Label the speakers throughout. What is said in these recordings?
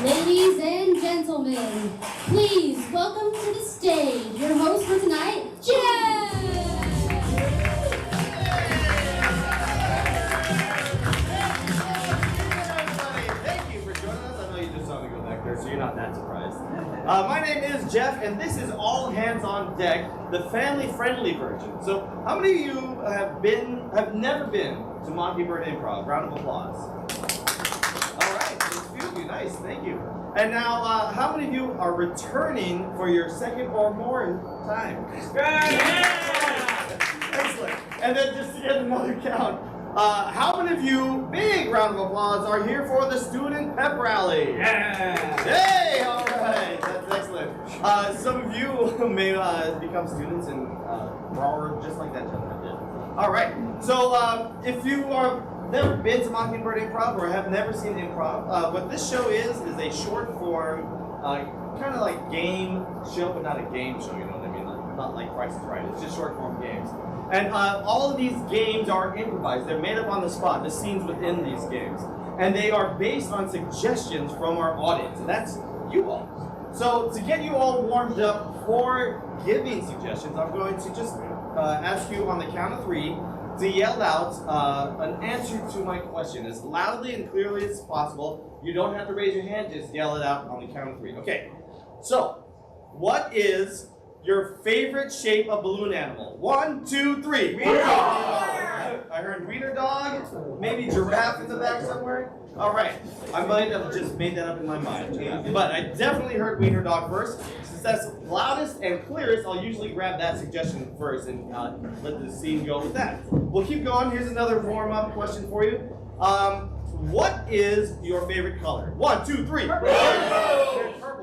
Speaker 1: Ladies and gentlemen, please welcome to the stage your host for tonight, Jeff!
Speaker 2: Thank you for joining us. I know you just saw me go back there, so you're not that surprised. My name is Jeff, and this is All Hands on Deck, the family-friendly version. So, how many of you have never been to Mockingbird Improv? Round of applause. All right, there's a few of you. Nice, thank you. And now, how many of you are returning for your second or more time? Excellent. And then just to get another count, how many of you, big round of applause, are here for the student pep rally?
Speaker 3: Yeah!
Speaker 2: Hey, all right, that's excellent. Some of you may become students in Broward, just like that gentleman did. All right, so if you are never been to Mockingbird Improv or have never seen improv, what this show is a short form, kind of like game show, but not a game show, you know what I mean? Not like Price is Right, it's just short form games. And all of these games are improvised. They're made up on the spot, the scenes within these games. And they are based on suggestions from our audience, and that's you all. So to get you all warmed up for giving suggestions, I'm going to just ask you on the count of 3 to yell out an answer to my question as loudly and clearly as possible. You don't have to raise your hand, just yell it out on the count of 3. Okay, so what is your favorite shape of balloon animal? 1, 2, 3. Wiener dog. I heard wiener dog, maybe giraffe in the back somewhere. All right, I might have just made that up in my mind, but I definitely heard wiener dog first. Since that's loudest and clearest, I'll usually grab that suggestion first and let the scene go with that. We'll keep going. Here's another warm-up question for you. What is your favorite color? 1, 2, 3. Purple.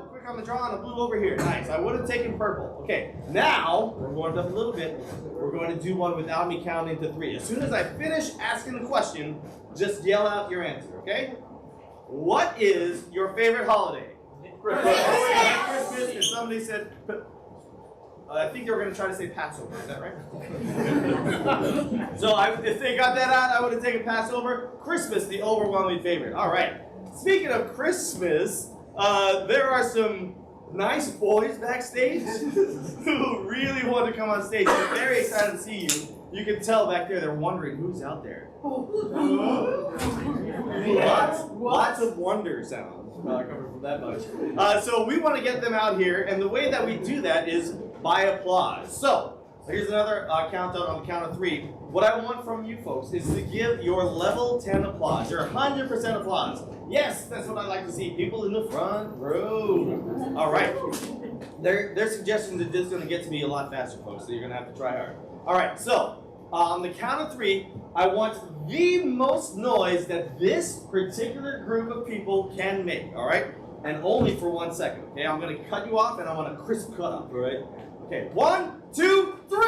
Speaker 2: Quick on the draw, and a blue over here. Nice. I would have taken purple. Okay. Now we're warmed up a little bit. We're going to do one without me counting to 3. As soon as I finish asking the question, just yell out your answer. Okay? What is your favorite holiday? Christmas. And somebody said. I think they were going to try to say Passover. Is that right? So if they got that out, I would have taken Passover. Christmas, the overwhelming favorite. All right. Speaking of Christmas, there are some nice boys backstage who really want to come on stage. They're very excited to see you. You can tell back there, they're wondering who's out there. Lots of wonder sounds coming from that bunch. So we want to get them out here, and the way that we do that is by applause. So here's another countdown on the count of 3. What I want from you folks is to give your level 10 applause, your 100% applause. Yes, that's what I like to see. People in the front row. All right. Their suggestions are just going to get to me a lot faster, folks, so you're going to have to try hard. All right, so on the count of 3, I want the most noise that this particular group of people can make, all right? And only for 1 second, okay? I'm going to cut you off, and I want a crisp cut off, all right? Okay, 1, 2, 3!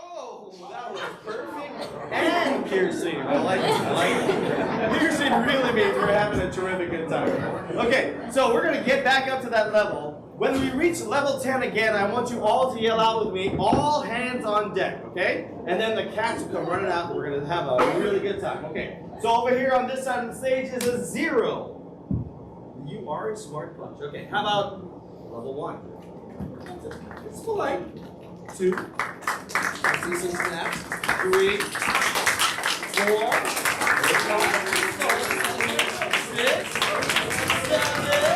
Speaker 2: Oh, that was perfect and piercing. I like it. Piercing really means we're having a terrific good time. Okay, so we're going to get back up to that level. When we reach level 10 again, I want you all to yell out with me, all hands on deck, okay? And then the cats will come running out, and we're going to have a really good time. Okay, so over here on this side of the stage is a 0. You are a smart bunch. Okay, how about level 1? It's polite. 2. I see some snaps. 3. 4. 6. 7.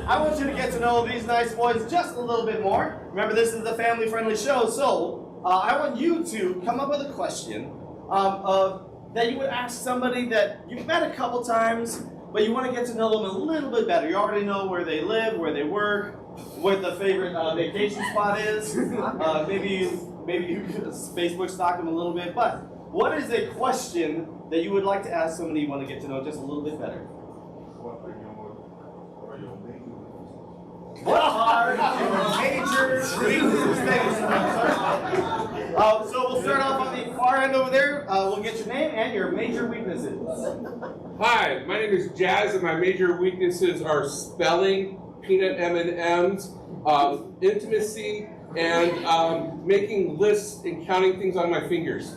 Speaker 2: I want you to get to know these nice boys just a little bit more. remember this is a family-friendly show, so I want you to come up with a question that you would ask somebody that you've met a couple times, but you want to get to know them a little bit better. You already know where they live, where they work, what the favorite vacation spot is. Maybe you could Facebook stalk them a little bit, but what is a question that you would like to ask somebody you want to get to know just a little bit better? What are your major weaknesses? So we'll start off on the far end over there. We'll get your name and your major weaknesses.
Speaker 3: Hi, my name is Jazz, and my major weaknesses are spelling, peanut M&Ms, intimacy, and making lists and counting things on my fingers.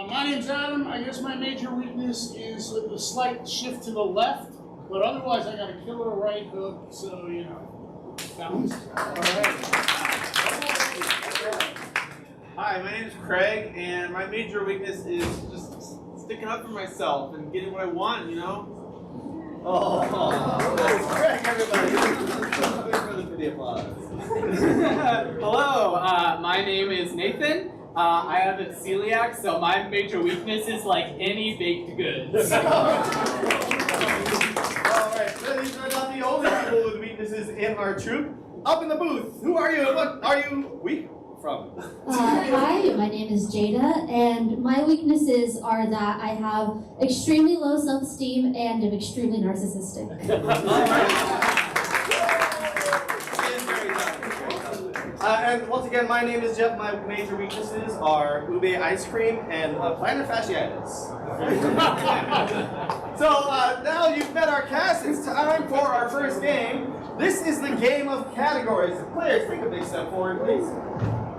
Speaker 4: My name's Adam. I guess my major weakness is a slight shift to the left, but otherwise I got a killer right hook, so you know, balance.
Speaker 2: All right.
Speaker 5: Hi, my name is Craig, and my major weakness is just sticking up for myself and getting what I want, you know?
Speaker 2: Oh, that's Craig, everybody. Wait for the applause.
Speaker 6: Hello, my name is Nathan. I have a celiac, so my major weakness is like any baked goods.
Speaker 2: Alright, so these are not the only people with weaknesses in our troop. Up in the booth, who are you and what are you weak from?
Speaker 1: Hi, my name is Jada, and my weaknesses are that I have extremely low self-esteem and am extremely narcissistic.
Speaker 2: And once again, my name is Jeff. My major weaknesses are ube ice cream and plantar fasciitis. So now you've met our cast, it's time for our first game. This is the game of categories. Players, take a big step forward, please.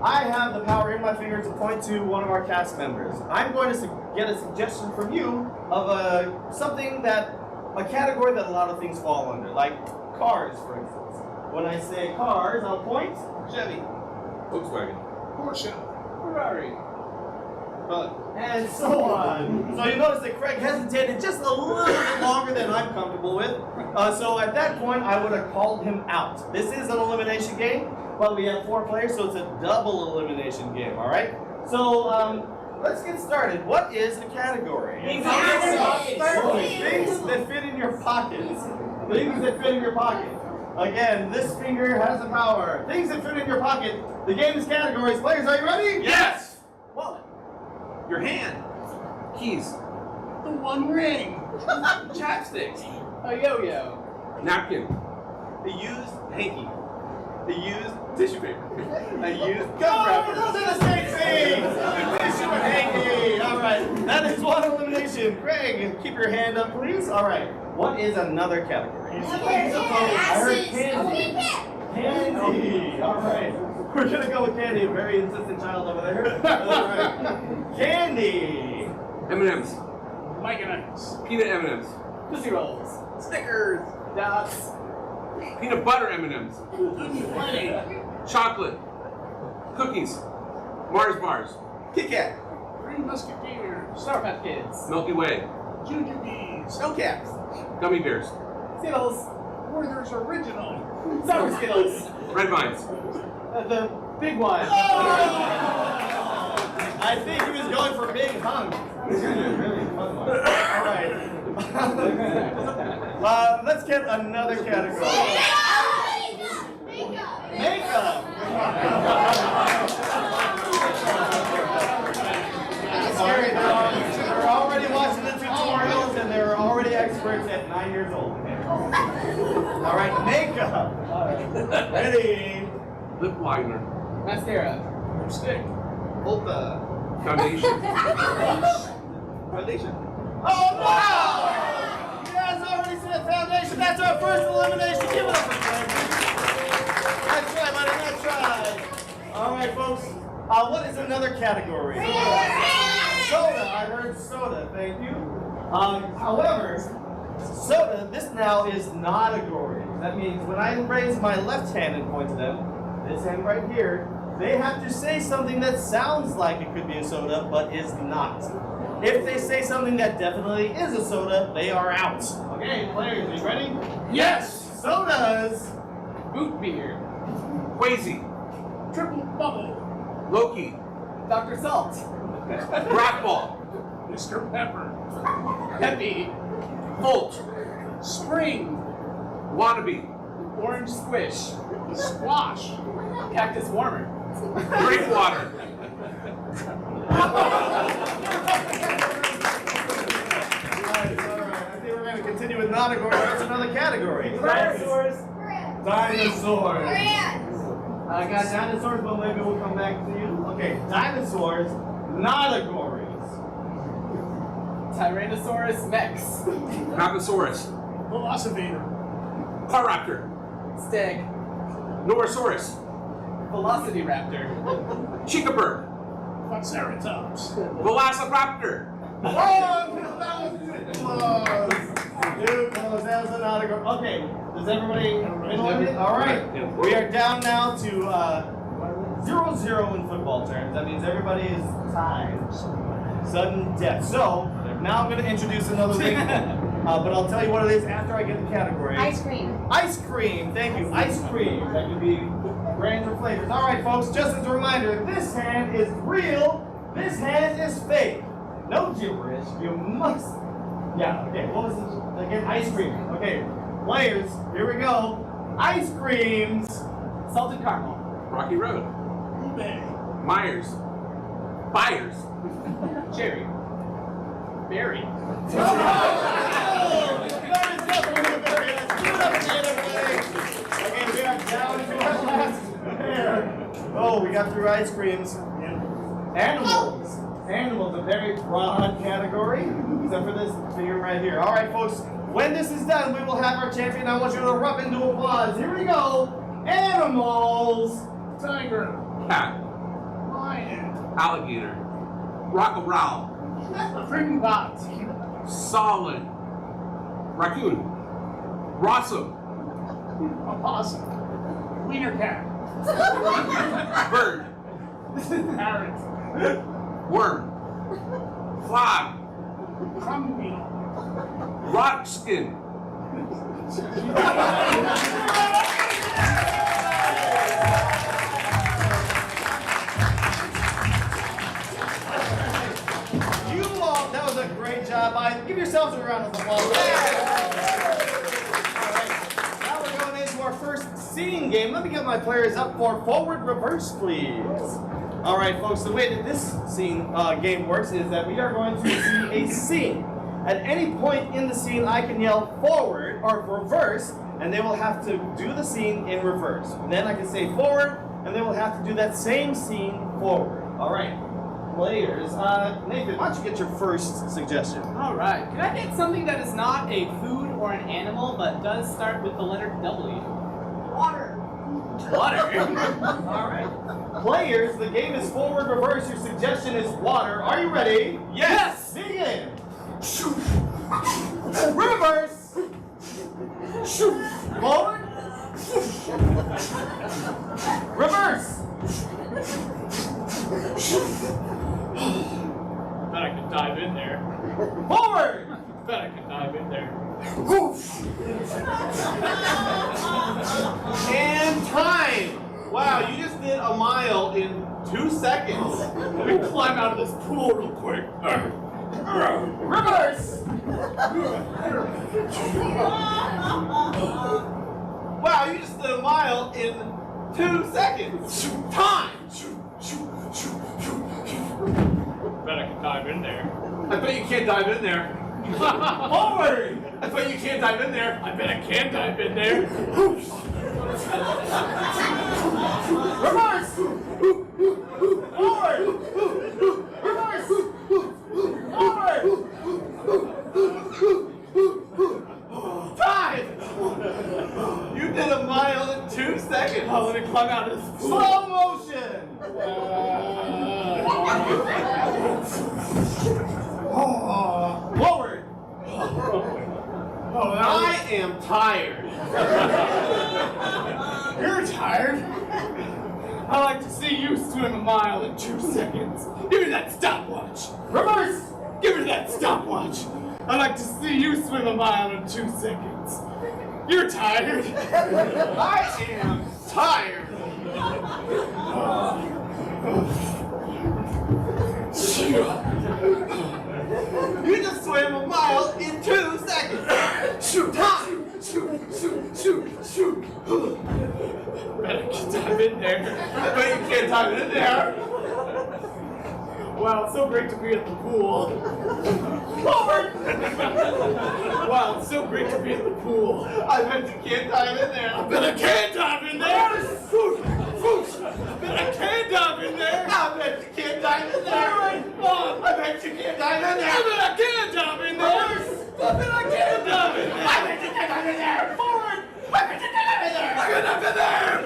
Speaker 2: I have the power in my finger to point to one of our cast members. I'm going to get a suggestion from you of something that, a category that a lot of things fall under, like cars, for instance. When I say cars, I'll point.
Speaker 5: Chevy,
Speaker 3: Volkswagen.
Speaker 4: Porsche.
Speaker 5: Ferrari,
Speaker 2: and so on. So you notice that Craig hesitated just a little bit longer than I'm comfortable with. So at that point, I would have called him out. This is an elimination game, but we have 4 players, so it's a double elimination game, all right? So let's get started. What is a category? Things that fit in your pockets. Things that fit in your pocket. Again, this finger has the power. Things that fit in your pocket. The game is categories. Players, are you ready?
Speaker 5: Yes!
Speaker 2: Wallet.
Speaker 5: Your hand,
Speaker 3: Keys.
Speaker 4: The One Ring.
Speaker 5: chapsticks,
Speaker 6: A yo-yo.
Speaker 3: Napkin.
Speaker 5: a used hanky, a used tissue paper, a used
Speaker 2: No,
Speaker 5: gum wrapper.
Speaker 2: those are the same things. Tissue and hanky. All right, that is one elimination. Greg, keep your hand up, please. All right, what is another category? I heard candy. Candy. All right, we're gonna go with candy. A very insistent child over there. All right, candy.
Speaker 3: M&Ms.
Speaker 4: Mike and Ike's.
Speaker 3: Peanut M&Ms.
Speaker 6: Tootsie Rolls.
Speaker 5: Snickers,
Speaker 6: Dots.
Speaker 3: Peanut butter M&Ms.
Speaker 4: Tutti Frutti.
Speaker 3: Chocolate. Cookies. Mars bars.
Speaker 5: Kit Kat,
Speaker 4: Three Musketeers.
Speaker 6: Sour Patch Kids.
Speaker 3: Milky Way.
Speaker 4: Jujubes.
Speaker 5: snow caps,
Speaker 3: Gummy bears.
Speaker 6: Skittles.
Speaker 4: Werther's Original.
Speaker 6: Sour Skittles.
Speaker 3: Red vines.
Speaker 6: The big one.
Speaker 2: I think he was going for big hunk. This is a really fun one. All right. Let's get another category. Makeup. Scary. They're already watching the tutorials and they're already experts at 9 years old. All right, makeup. Ready?
Speaker 3: Lip liner.
Speaker 6: Mascara.
Speaker 4: Stick.
Speaker 5: Ulta,
Speaker 3: Foundation.
Speaker 5: foundation.
Speaker 2: Oh no! You guys already said foundation. That's our first elimination. Give it up for Frank. Nice try, buddy. Nice try. All right, folks. What is another category? Soda. I heard soda. Thank you. However, soda. This now is not a gory. That means when I raise my left hand and point to them, this hand right here, they have to say something that sounds like it could be a soda, but is not. If they say something that definitely is a soda, they are out. Okay, players, are you ready?
Speaker 4: Yes!
Speaker 2: Sodas!
Speaker 6: Boot beer.
Speaker 3: Quasi,
Speaker 4: Triple bubble.
Speaker 3: Loki,
Speaker 6: Dr. Salt.
Speaker 3: Rock Ball,
Speaker 4: Mr. Pepper.
Speaker 6: Peppy.
Speaker 3: Volt,
Speaker 4: Spring.
Speaker 3: Wannabe,
Speaker 6: Orange Squish.
Speaker 4: Squash.
Speaker 6: Cactus Warmer.
Speaker 3: Grape Water.
Speaker 2: Alright, I think we're going to continue with non-category. That's another category. Dinosaurs. Dinosaurs. I got dinosaurs, but maybe we'll come back to you. Okay, dinosaurs, non-categories.
Speaker 6: Tyrannosaurus Rex.
Speaker 3: Brontosaurus,
Speaker 4: Velocipator.
Speaker 3: Paraptor,
Speaker 6: Stag.
Speaker 3: Norosaurus,
Speaker 6: Velocity Raptor.
Speaker 3: Chicabird,
Speaker 4: Triceratops.
Speaker 3: Velociraptor.
Speaker 2: Oh, that was too close. Too close. That was a non-category. Okay, does everybody know? All right, we are down now to 0-0 in football terms. That means everybody is tied. Sudden death. So now I'm going to introduce another thing, but I'll tell you what it is after I get the category.
Speaker 1: Ice cream.
Speaker 2: Ice cream. Thank you. Ice cream. That could be brands or flavors. All right, folks. Just as a reminder, this hand is real. This hand is fake. No gibberish. You must. Yeah. Okay. What was this again? Ice cream. Okay. Players. Here we go. Ice creams.
Speaker 6: Salted caramel.
Speaker 3: Rocky Road,
Speaker 4: Ube.
Speaker 3: Myers, Byers,
Speaker 6: Cherry. Berry.
Speaker 2: Okay, we are down to our last pair. Oh, we got through ice creams. Animals. Animals, a very broad category, except for this figure right here. All right, folks, when this is done, we will have our champion. I want you to erupt into applause. Here we go. Animals.
Speaker 4: Tiger.
Speaker 3: Cat,
Speaker 4: Lion.
Speaker 3: Alligator, Rock-a-Row,
Speaker 4: Ringbot.
Speaker 3: Solid, Raccoon, Rossum,
Speaker 4: Opossum. Wiener cat.
Speaker 3: Bird,
Speaker 4: Parrot.
Speaker 3: Worm, Frog,
Speaker 4: Crumb beetle.
Speaker 3: Rock Skin.
Speaker 2: You all, that was a great job. Give yourselves a round of applause. All right, now we're going into our first scene game. Let me get my players up for forward reverse, please. All right, folks, the way that this scene game works is that we are going to see a scene. At any point in the scene, I can yell forward or reverse, and they will have to do the scene in reverse. And then I can say forward, and they will have to do that same scene forward. All right, players. Nathan, why don't you get your first suggestion?
Speaker 6: All right. Can I get something that is not a food or an animal, but does start with the letter W? Water. Water.
Speaker 2: All right. Players, the game is forward, reverse. Your suggestion is water. Are you ready?
Speaker 6: Yes.
Speaker 2: Begin. Reverse. Forward. Reverse.
Speaker 6: Bet I could dive in there.
Speaker 2: Forward.
Speaker 6: Bet I could dive in there.
Speaker 5: And time! Wow, you just did a mile in 2 seconds.
Speaker 6: Let me climb out of this pool real quick.
Speaker 2: Reverse.
Speaker 5: Wow, you just did a mile in 2 seconds. Time!
Speaker 6: Bet I could dive in there.
Speaker 3: I bet you can't dive in there.
Speaker 2: Forward.
Speaker 3: I bet you can't dive in there.
Speaker 6: I bet I can dive in there.
Speaker 2: Reverse. Forward. Reverse. Forward.
Speaker 5: Time! You did a mile in 2 seconds.
Speaker 6: Oh, let me climb out of this pool.
Speaker 2: Slow motion. Forward.
Speaker 5: I am tired.
Speaker 6: You're tired? I like to see you swim a mile in 2 seconds. Give me that stopwatch.
Speaker 2: Reverse.
Speaker 6: Give me that stopwatch. I'd like to see you swim a mile in 2 seconds. You're tired.
Speaker 5: I am tired. You just swam a mile in 2 seconds. Shoot, shoot.
Speaker 6: Better dive in there.
Speaker 5: But you can't dive in there.
Speaker 6: Wow, it's so great to be at the pool.
Speaker 5: Forward.
Speaker 6: Wow, it's so great to be at the pool.
Speaker 5: I bet you can't dive in there.
Speaker 6: But I can dive in there. But I can dive in there.
Speaker 5: I bet you can't dive in there.
Speaker 6: Oh,
Speaker 5: I bet you can't dive in there.
Speaker 6: I bet I can dive in there. I bet I can dive in there.
Speaker 5: I bet you can't dive in there. Forward. I bet you can't dive in there.
Speaker 6: I can dive in there.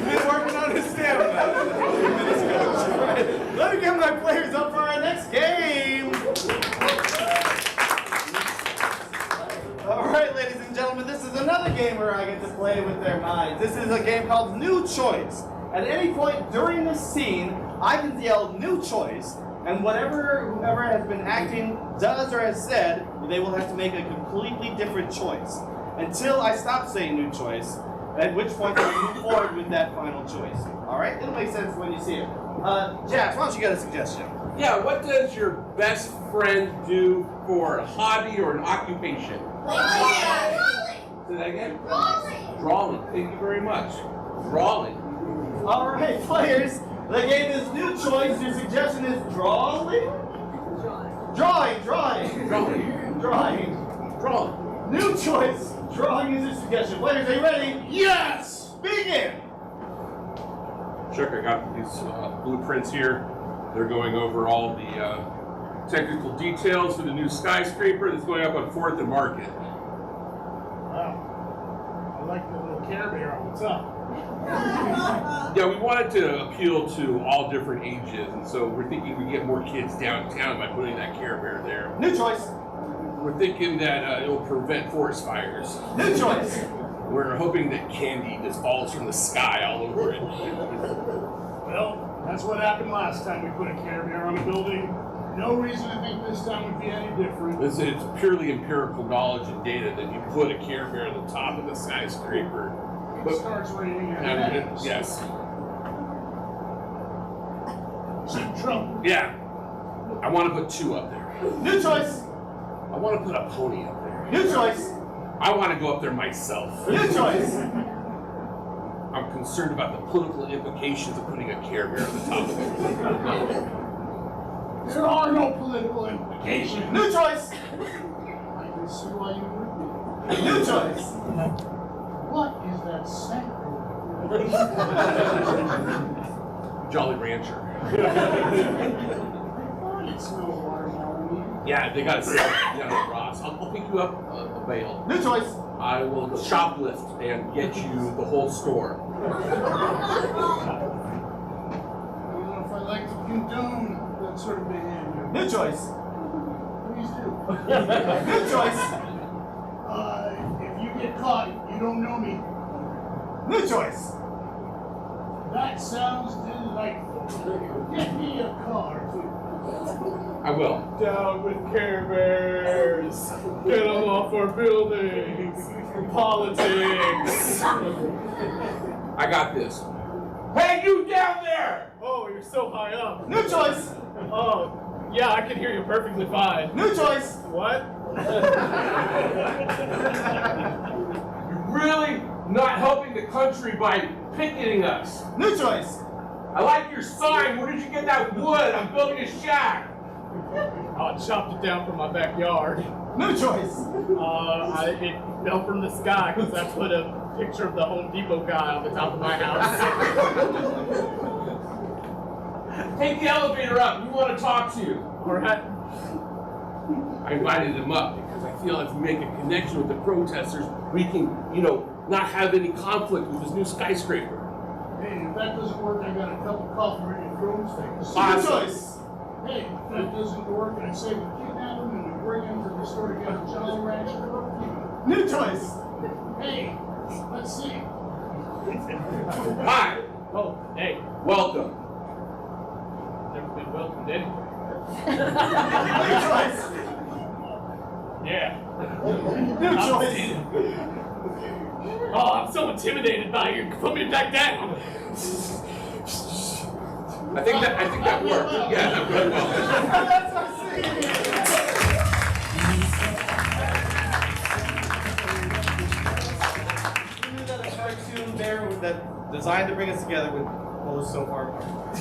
Speaker 2: He's working on his stamina. Let me get my players up for our next game. All right, ladies and gentlemen, this is another game where I get to play with their minds. This is a game called New Choice. At any point during this scene, I can yell "New Choice," and whoever has been acting, does, or has said, they will have to make a completely different choice until I stop saying "New Choice." At which point they move forward with that final choice. All right, it'll make sense when you see it. Jax, why don't you get a suggestion?
Speaker 3: Yeah, what does your best friend do for a hobby or an occupation? Say that again? Drawing. Thank you very much. Drawing.
Speaker 2: All right, players, the game is New Choice. Your suggestion is drawing? Drawing. New Choice. Drawing is your suggestion. Players, are you ready?
Speaker 4: Yes!
Speaker 2: Begin.
Speaker 3: Chuck, I got these blueprints here. They're going over all the technical details for the new skyscraper that's going up on 4th and Market.
Speaker 4: Wow. I like the little Care Bear on the top.
Speaker 3: Yeah, we wanted to appeal to all different ages, and so we're thinking we get more kids downtown by putting that Care Bear there.
Speaker 2: New Choice.
Speaker 3: We're thinking that it will prevent forest fires.
Speaker 2: New Choice.
Speaker 3: We're hoping that candy just falls from the sky all over it.
Speaker 4: Well, that's what happened last time we put a Care Bear on a building. No reason to think this time would be any different.
Speaker 3: It's purely empirical knowledge and data that you put a Care Bear on the top of the skyscraper.
Speaker 4: It starts raining
Speaker 3: And yes.
Speaker 4: Cheap trouble.
Speaker 3: Yeah. I want to put 2 up there.
Speaker 2: New Choice.
Speaker 3: I want to put a pony up there.
Speaker 2: New Choice.
Speaker 3: I want to go up there myself.
Speaker 2: New Choice.
Speaker 3: I'm concerned about the political implications of putting a Care Bear on the top of it.
Speaker 4: There are no political implications.
Speaker 2: New Choice.
Speaker 4: I can see why you would
Speaker 2: New Choice.
Speaker 4: be. What is that scent?
Speaker 3: Jolly Rancher.
Speaker 4: I thought it smelled watermelon.
Speaker 3: Yeah, they got to sell it down at Ross. I'll pick you up a bale.
Speaker 2: New Choice.
Speaker 3: I will shoplift and get you the whole store.
Speaker 4: I don't know if I like to condone that sort of behavior.
Speaker 2: New Choice.
Speaker 4: Please do.
Speaker 2: New Choice.
Speaker 4: If you get caught, you don't know me.
Speaker 2: New Choice.
Speaker 4: That sounds delightful. Get me a car, too.
Speaker 3: I will.
Speaker 6: Down with Care Bears. Get them off our buildings. Politics.
Speaker 3: I got this. Hey, you down there!
Speaker 6: Oh, you're so high up.
Speaker 2: New Choice.
Speaker 6: Oh, yeah, I can hear you perfectly fine.
Speaker 2: New Choice.
Speaker 6: What?
Speaker 3: You're really not helping the country by picketing us.
Speaker 2: New Choice.
Speaker 3: I like your sign. Where did you get that wood? I'm building a shack.
Speaker 6: I chopped it down from my backyard.
Speaker 2: New Choice.
Speaker 6: It fell from the sky because I put a picture of the Home Depot guy on the top of my house.
Speaker 3: Take the elevator up. We want to talk to you.
Speaker 6: All right.
Speaker 3: I invited him up because I feel if we make a connection with the protesters, we can, not have any conflict with this new skyscraper.
Speaker 4: Hey, if that doesn't work, I got a cup of coffee ready to throw his face.
Speaker 2: New Choice.
Speaker 4: Hey, if that doesn't work, I say we kidnap him and we bring in for historic Jolly Rancher?
Speaker 2: New choice.
Speaker 4: Hey, let's see.
Speaker 3: Hi,
Speaker 6: Oh, hey,
Speaker 3: welcome.
Speaker 6: never been welcomed anywhere.
Speaker 2: New choice.
Speaker 6: Yeah.
Speaker 2: New choice.
Speaker 6: Oh, I'm so intimidated by you. Put me back down.
Speaker 3: I think that worked. Yeah, that worked well.
Speaker 2: That's our scene. We knew that a cartoon there that designed to bring us together would pull us so far apart.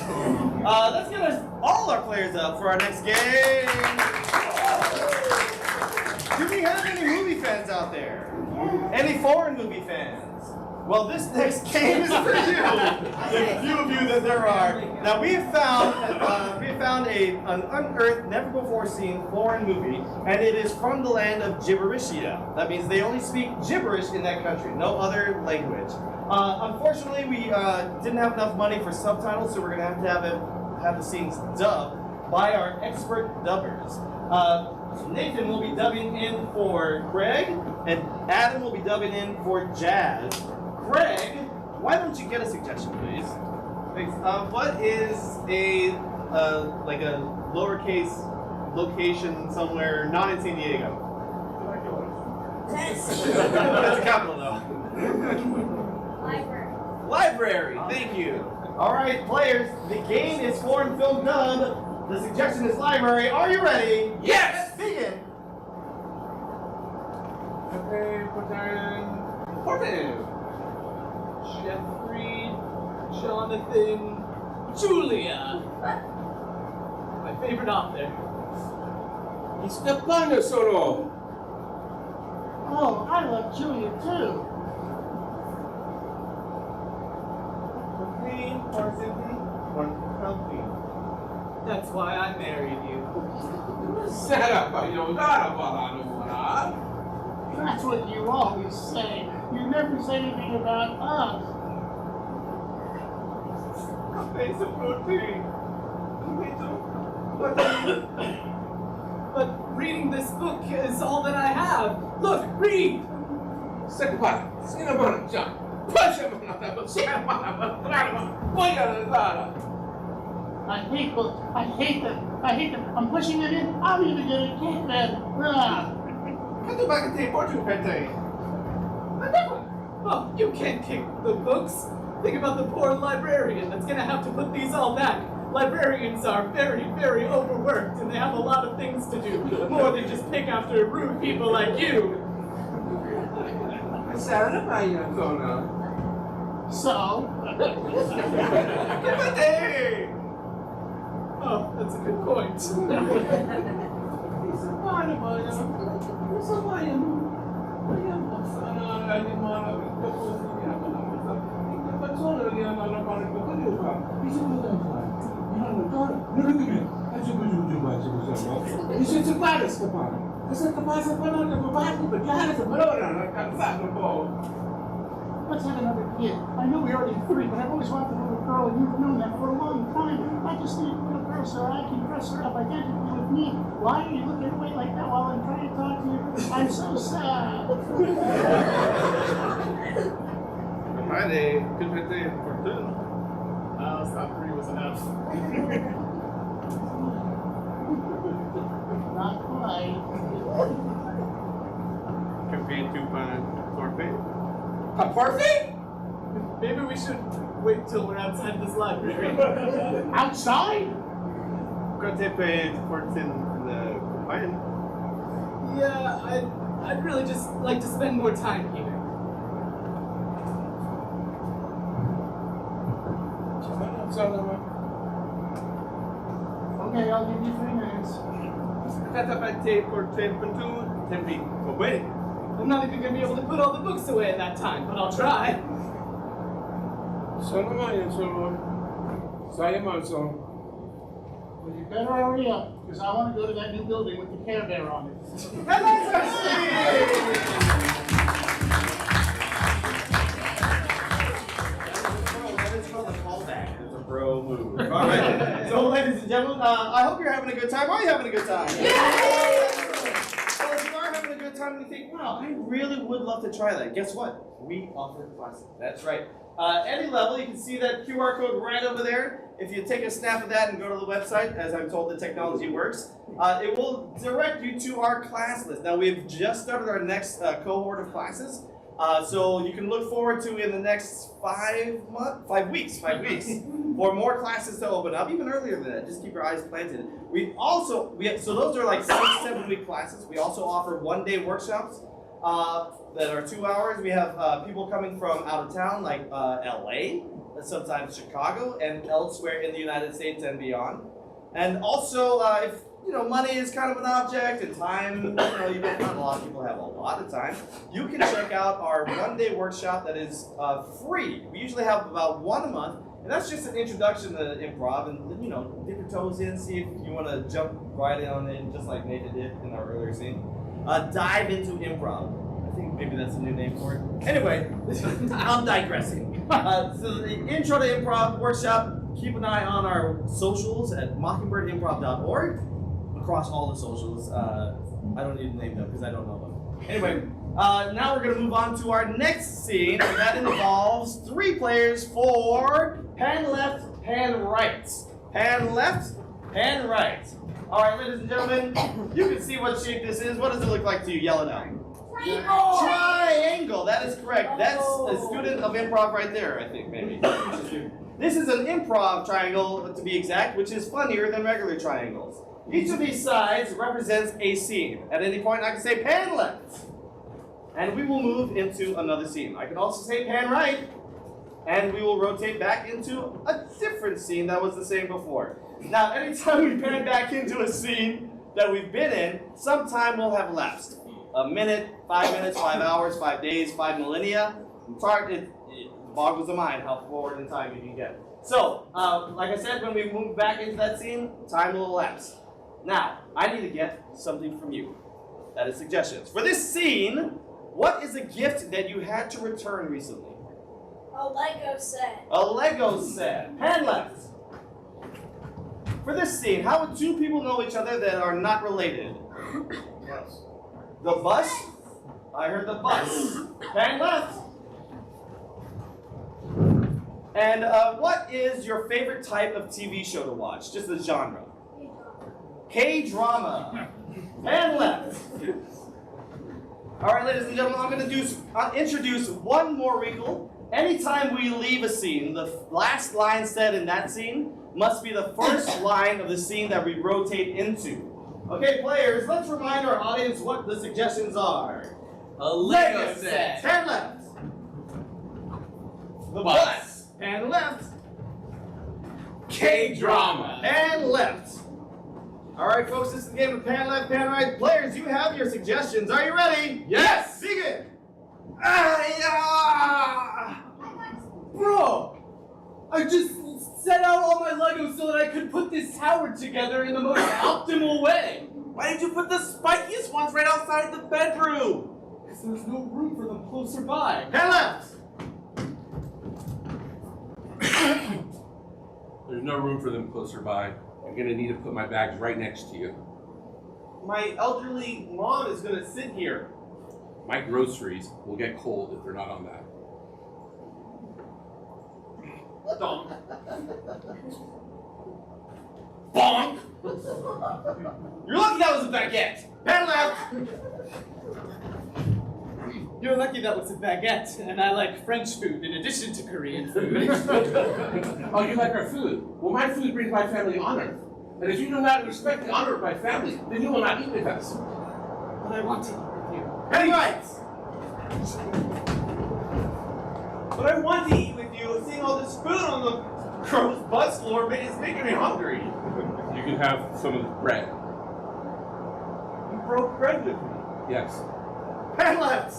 Speaker 2: Let's get all our players up for our next game. Do we have any movie fans out there? Any foreign movie fans? Well, this next game is for you. The few of you that there are. Now we have found an unearthed, never before seen foreign movie, and it is from the land of Gibberishia. That means they only speak gibberish in that country, no other language. Unfortunately, we didn't have enough money for subtitles, so we're gonna have to have the scenes dubbed by our expert dubbers. Nathan will be dubbing in for Greg, and Adam will be dubbing in for Jazz. Greg, why don't you get a suggestion, please?
Speaker 5: Thanks. What is a like a lowercase location somewhere not in San Diego? That's a capital though. Library. Thank you.
Speaker 2: All right, players, the game is foreign film dub. The suggestion is library. Are you ready?
Speaker 3: Yes!
Speaker 2: Let's begin.
Speaker 5: Okay, Portland.
Speaker 6: Jeffrey, Jonathan, Julia. My favorite author.
Speaker 3: Stepano solo.
Speaker 4: Oh, I love Julia too.
Speaker 5: Queen or Cynthia or Healthy.
Speaker 6: That's why I married you.
Speaker 4: That's what you always say. You never say anything about us.
Speaker 5: Face of protein.
Speaker 6: But reading this book is all that I have. Look, read!
Speaker 3: Sekapara, sinabana, John. Pashamana,
Speaker 4: I hate books. I hate them. I hate them. I'm pushing it in. I'm even gonna kick them.
Speaker 5: Can't back and take Portugal Pente.
Speaker 6: Oh, you can't kick the books. Think about the poor librarian that's gonna have to put these all back. Librarians are very, very overworked, and they have a lot of things to do, more than just pick after rude people like you.
Speaker 4: So,
Speaker 5: Hey!
Speaker 6: Oh, that's a good point.
Speaker 4: let's have another kid. I know we already have 3, but I've always wanted a little girl, and you've known that for a long time. I just need a little girl so I can dress her up identically with me. Why are you looking away like that while I'm trying to talk to you? I'm so sad.
Speaker 5: Hi there. Good Pente Portugal.
Speaker 6: Stop 3 was enough.
Speaker 4: Not quite.
Speaker 5: Campaign 2 pan Torpe.
Speaker 3: Perfect?
Speaker 6: Maybe we should wait till we're outside this library.
Speaker 4: Outside?
Speaker 5: Cotepe Portin the Copayan.
Speaker 6: Yeah, I'd really just like to spend more time here.
Speaker 4: Okay, I'll give you 3 minutes.
Speaker 5: Catapate Portin Pentu Tempi Cope.
Speaker 6: I'm not even gonna be able to put all the books away at that time, but I'll try.
Speaker 3: Solo.
Speaker 4: Well, you better hurry up, because I want to go to that new building with the Care Bear on it.
Speaker 2: And that's our scene. It's called a callback. It's a bro move. All right. So, ladies and gentlemen, I hope you're having a good time. Are you having a good time?
Speaker 1: Yay!
Speaker 2: time when you think, wow, I really would love to try that, guess what? We offer classes. That's right. Any level, you can see that QR code right over there. If you take a snap of that and go to the website, as I'm told the technology works, it will direct you to our class list. Now, we've just started our next cohort of classes. So you can look forward to in the next 5 weeks for more classes to open up, even earlier than that. Just keep your eyes planted. So those are like 6-7 week classes. We also offer 1-day workshops that are 2 hours. We have people coming from out of town, like LA, sometimes Chicago, and elsewhere in the United States and beyond. And also, if money is kind of an object, and time, not a lot of people have a lot of time, you can check out our 1-day workshop that is free. We usually have about one a month, and that's just an introduction to improv, and dip your toes in, see if you want to jump right on in, just like Nathan did in our earlier scene. Dive into improv. I think maybe that's a new name for it. Anyway, I'm digressing. So the intro to improv workshop, keep an eye on our socials at mockingbirdimprov.org. Across all the socials. I don't need to name them because I don't know them. Anyway, now we're going to move on to our next scene, and that involves 3 players for pan left, pan right. Pan left, pan right. All right, ladies and gentlemen, you can see what shape this is. What does it look like to you? Yell it out.
Speaker 1: Triangle!
Speaker 2: Triangle, that is correct. That's a student of improv right there, I think, maybe. This is an improv triangle, to be exact, which is funnier than regular triangles. Each of these sides represents a scene. At any point, I can say pan left, and we will move into another scene. I can also say pan right, and we will rotate back into a different scene that was the same before. Now, anytime we pan back into a scene that we've been in, some time will have elapsed. A minute, 5 minutes, 5 hours, 5 days, 5 millennia. It boggles the mind how forward in time you can get. So, like I said, when we move back into that scene, time will elapse. Now, I need to get something from you. That is suggestions. For this scene, what is a gift that you had to return recently?
Speaker 7: A Lego set.
Speaker 2: A Lego set. Hand left. For this scene, how would 2 people know each other that are not related?
Speaker 5: Yes.
Speaker 2: The bus? I heard the bus. Hand left. And what is your favorite type of TV show to watch? Just the genre. K-drama. Hand left. All right, ladies and gentlemen, I'm going to introduce one more wrinkle. Anytime we leave a scene, the last line said in that scene must be the first line of the scene that we rotate into. Okay, players, let's remind our audience what the suggestions are.
Speaker 5: A Lego set.
Speaker 2: Hand left. The
Speaker 5: Bus.
Speaker 2: bus. Hand left.
Speaker 5: K-drama.
Speaker 2: Hand left. All right, folks, this is the game of pan left, pan right. Players, you have your suggestions. Are you ready?
Speaker 5: Yes.
Speaker 2: Begin.
Speaker 6: Bro, I just set out all my Legos so that I could put this tower together in the most optimal way.
Speaker 5: Why did you put the spikiest ones right outside the bedroom?
Speaker 6: Because there's no room for them closer by.
Speaker 2: Hand left.
Speaker 3: There's no room for them closer by. I'm going to need to put my bags right next to you.
Speaker 5: My elderly mom is going to sit here.
Speaker 3: My groceries will get cold if they're not on that.
Speaker 5: Donk. Bonk.
Speaker 2: You're lucky that was a baguette. Pan left.
Speaker 6: You're lucky that was a baguette, and I like French food in addition to Korean food.
Speaker 3: Oh, you like our food? Well, my food brings my family honor. And if you do not respect the honor of my family, then you will not eat with us.
Speaker 6: But I want to eat with you.
Speaker 2: Hand right.
Speaker 5: But I want to eat with you. Seeing all this food on the gross bus floor is making me hungry.
Speaker 3: You can have some of the bread.
Speaker 5: You broke bread with me.
Speaker 3: Yes.
Speaker 2: Hand left.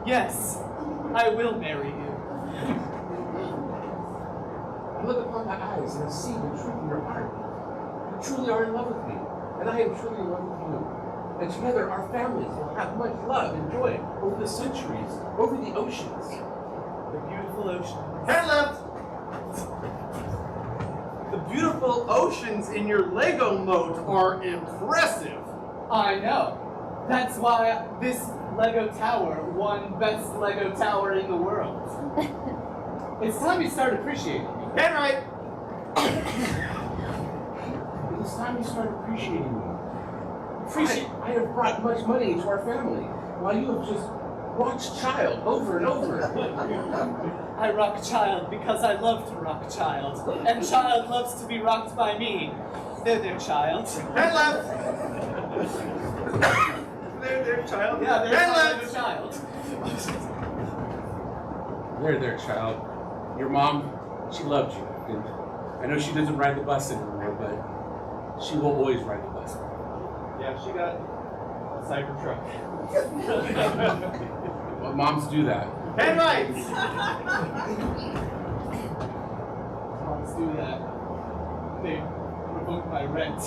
Speaker 6: Yes, I will marry you.
Speaker 3: I look upon my eyes and I see the truth in your heart. You truly are in love with me, and I am truly in love with you. And together our families will have much love and joy over the centuries, over the oceans.
Speaker 6: The beautiful ocean.
Speaker 2: Hand left.
Speaker 5: The beautiful oceans in your Lego moat are impressive.
Speaker 6: I know. That's why this Lego tower won Best Lego Tower in the world. It's time you start appreciating me.
Speaker 2: Henry!
Speaker 3: It's time you start appreciating me.
Speaker 6: Appreciate.
Speaker 3: I have brought much money into our family, while you have just watched Child over and over.
Speaker 6: I rock Child because I love to rock Child, and Child loves to be rocked by me. There, Child.
Speaker 2: Head left! there, child.
Speaker 6: Yeah, there's
Speaker 2: Head
Speaker 6: my
Speaker 2: left!
Speaker 6: Lego Child.
Speaker 3: There, Child. Your mom, she loved you. And I know she doesn't ride the bus anymore, but she will always ride the bus.
Speaker 2: Yeah, she got a Cybertruck.
Speaker 3: Well, moms do that.
Speaker 2: Head right!
Speaker 6: Moms do that. They revoke my rent.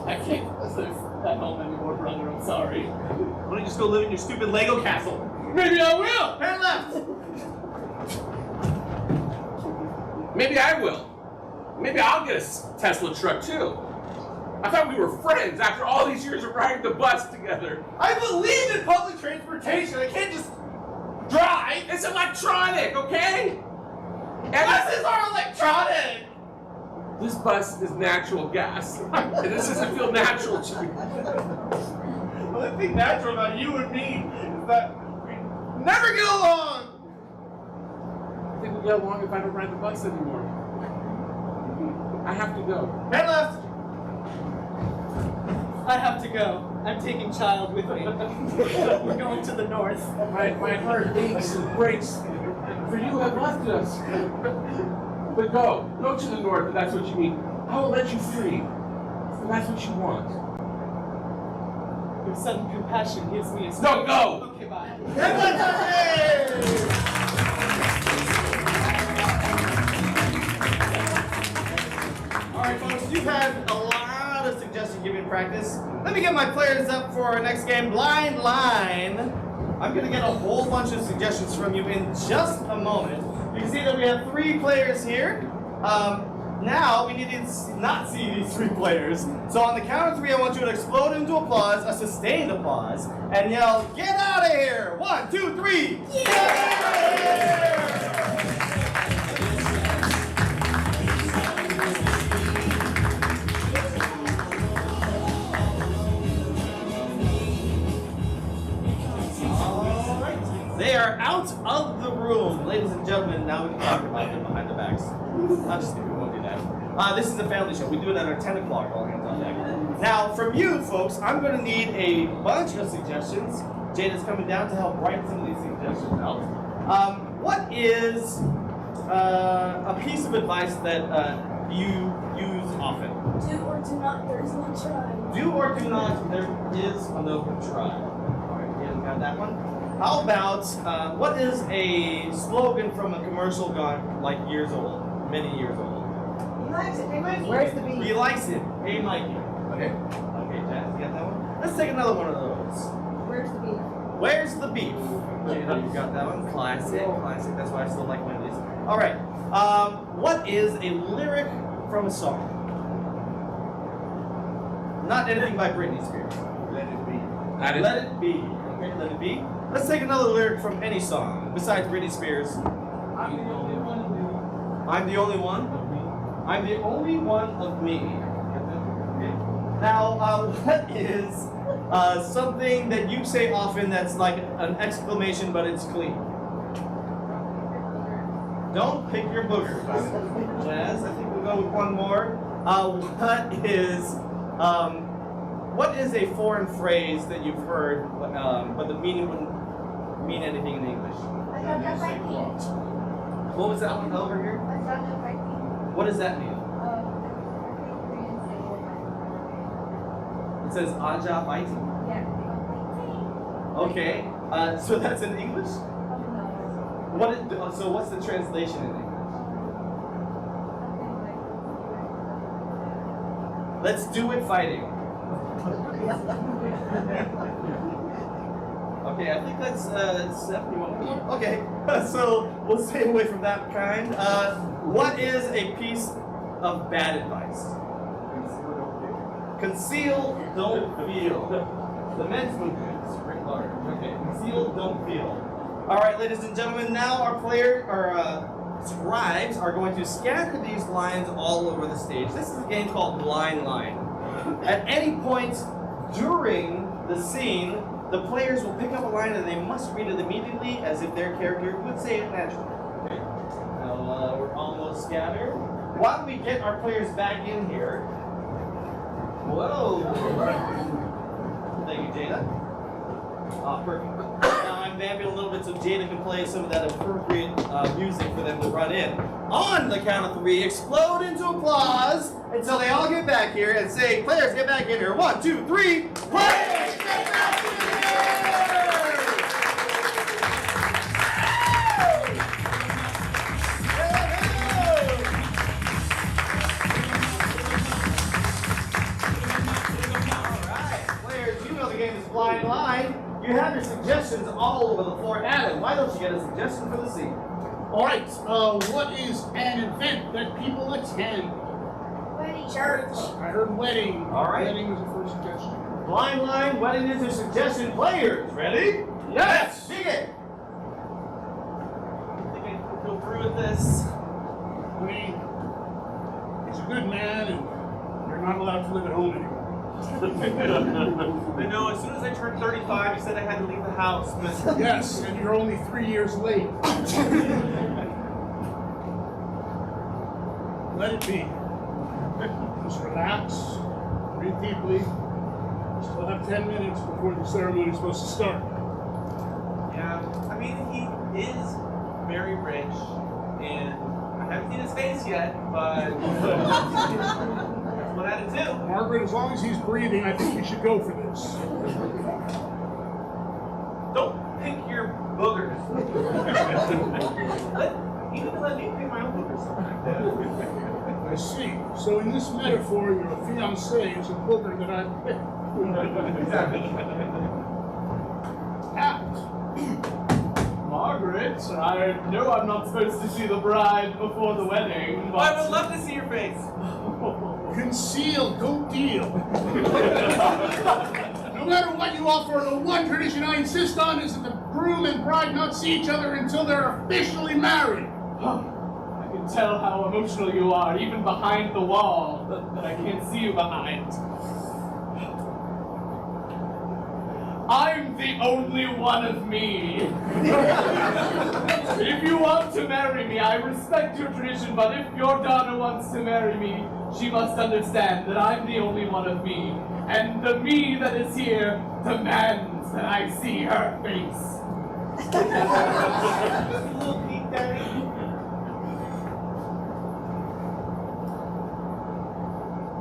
Speaker 6: I can't live at home anymore, brother. I'm sorry.
Speaker 2: Why don't you just go live in your stupid Lego castle?
Speaker 6: Maybe I will.
Speaker 2: Head left!
Speaker 3: Maybe I will. Maybe I'll get a Tesla truck too. I thought we were friends after all these years of riding the bus together.
Speaker 2: I believe in public transportation. I can't just drive.
Speaker 3: It's electronic, okay? And
Speaker 2: Buses are electronic.
Speaker 3: this bus is natural gas. And this doesn't feel natural to me.
Speaker 2: The only thing natural about you and me is that we never get along.
Speaker 3: I think we'll get along if I don't ride the bus anymore. I have to go.
Speaker 2: Head left.
Speaker 6: I have to go. I'm taking Child with me. We're going to the north.
Speaker 3: My heart aches and breaks, for you have left us. But go to the north if that's what you mean. I will let you free, if that's what you want.
Speaker 6: Your sudden compassion gives me a
Speaker 3: No, go!
Speaker 6: Okay, bye.
Speaker 2: Head left. All right, folks, you've had a lot of suggestions given in practice. Let me get my players up for our next game, Blind Line. I'm going to get a whole bunch of suggestions from you in just a moment. You can see that we have 3 players here. Now we need to not see these 3 players. So on the count of 3, I want you to explode into applause, a sustained applause, and yell, "Get out of here!" 1, 2, 3. Get out of here! They are out of the room. Ladies and gentlemen, now we can talk about them behind the backs. Not just kidding, we won't do that. This is a family show. We do it at our 10 o'clock, all hands on deck. Now, from you folks, I'm going to need a bunch of suggestions. Jada's coming down to help write some of these suggestions out. What is a piece of advice that you use often?
Speaker 7: Do or do not, there is no try.
Speaker 2: Do or do not, there is no try. All right, Jada, got that one? How about, what is a slogan from a commercial gone like years old, many years old?
Speaker 8: Where's the beef?
Speaker 2: He likes it. Hey, Mikey. Okay. Okay, Jazz, you got that one? Let's take another one of those.
Speaker 8: Where's the beef?
Speaker 2: Where's the beef? Jada, you got that one? Classic, classic. That's why I still like Wendy's. All right. What is a lyric from a song? Not anything by Britney Spears.
Speaker 5: Let it be.
Speaker 3: That is
Speaker 2: Let it be. Okay, let it be. Let's take another lyric from any song besides Britney Spears.
Speaker 6: I'm the only one of you.
Speaker 2: I'm the only one. I'm the only one of me. Okay. Now, what is something that you say often that's like an exclamation, but it's clean? Don't pick your boogers. Jazz, I think we'll go with one more. What is a foreign phrase that you've heard, but the meaning wouldn't mean anything in English? What was that one over here? What does that mean? It says Aja fighting. Okay, so that's in English? So what's the translation in English? Let's do it fighting. Okay, I think that's 71. Okay, so we'll stay away from that kind. What is a piece of bad advice? Conceal, don't feel. The men's movements, writ large. Okay, conceal, don't feel. All right, ladies and gentlemen, now our scribes are going to scatter these lines all over the stage. This is a game called Blind Line. At any point during the scene, the players will pick up a line and they must read it immediately as if their character would say it naturally. Okay. Now we're almost scattered. While we get our players back in here. Whoa! Thank you, Jada. Perfect. Now I'm vamping a little bit so Jada can play some of that appropriate music for them to run in. On the count of 3, explode into applause until they all get back here and say, players, get back in here. 1, 2, 3, players, get back in here! Blind Line. You have your suggestions all over the floor. Adam, why don't you get a suggestion for the scene?
Speaker 4: All right, what is an event that people attend?
Speaker 7: Wedding. Church.
Speaker 4: I heard wedding.
Speaker 2: All right.
Speaker 4: Wedding was the first suggestion.
Speaker 2: Blind Line, wedding is your suggestion. Players, ready? Yes! Dig it!
Speaker 5: I think I can go through with this.
Speaker 4: I mean, he's a good man, and you're not allowed to live at home anymore.
Speaker 5: I know, as soon as I turned 35, you said I had to leave the house. But
Speaker 4: Yes, and you're only 3 years late. Let it be. Just relax, breathe deeply. Still have 10 minutes before the ceremony is supposed to start.
Speaker 5: yeah, I mean, he is very rich, and I haven't seen his face yet, but that's what I had to do.
Speaker 4: Margaret, as long as he's breathing, I think we should go for this.
Speaker 5: Don't pick your boogers. Even let me pick my own boogers.
Speaker 4: I see. So in this metaphor, your fiancé is a booger that I picked. Out.
Speaker 6: Margaret, I know I'm not supposed to see the bride before the wedding, but...
Speaker 5: I would love to see your face.
Speaker 4: Conceal, don't deal. No matter what you offer, the one tradition I insist on is that the groom and bride not see each other until they're officially married.
Speaker 6: I can tell how emotional you are, even behind the wall, that I can't see you behind. I'm the only one of me. If you want to marry me, I respect your tradition, but if your daughter wants to marry me, she must understand that I'm the only one of me, and the me that is here demands that I see her face.
Speaker 5: Little peek, Daddy.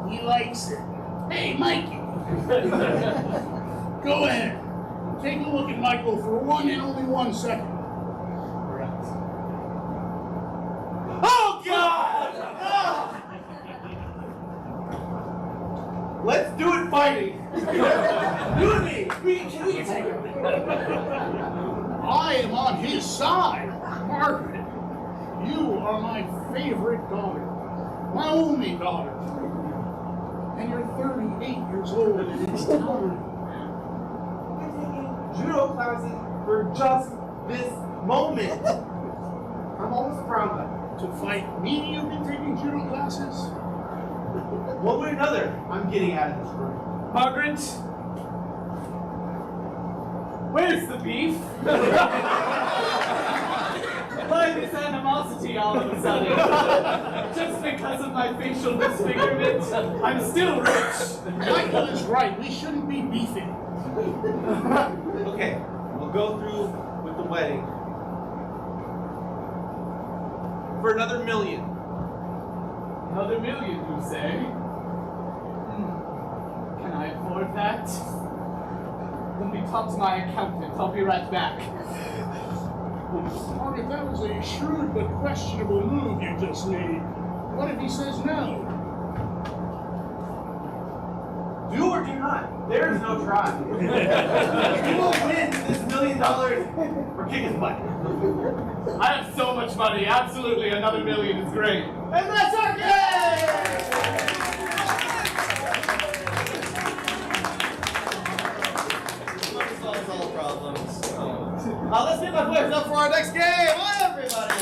Speaker 4: He likes it. Hey, Mikey. Go ahead. Take a look at Michael for 1 and only 1 second.
Speaker 2: Oh, God! Let's do it fighting! You and me! We can take it!
Speaker 4: I am on his side. Margaret, you are my favorite daughter. My only daughter. And you're 38 years old and it's time.
Speaker 2: Judo classes for just this moment. I'm almost proud of
Speaker 4: To fight me, you've been taking judo classes?
Speaker 2: that. One way or another, I'm getting out of this room.
Speaker 6: Margaret? Where's the beef? Why this animosity all of a sudden? Just because of my facial disfigurement? I'm still rich.
Speaker 4: Michael is right. We shouldn't be beefing.
Speaker 2: Okay, we'll go through with the wedding.
Speaker 5: For another $1 million.
Speaker 6: Another $1 million, you say? Can I afford that? Let me talk to my accountant. I'll be right back.
Speaker 4: Margaret, that was a shrewd but questionable move you just made. What if he says no?
Speaker 2: Do or do not. There is no try. You will win this $1 million or kick his butt.
Speaker 6: I have so much money. Absolutely, another $1 million is great.
Speaker 2: And that's our game! problems. Let's get my players up for our next game. Everybody.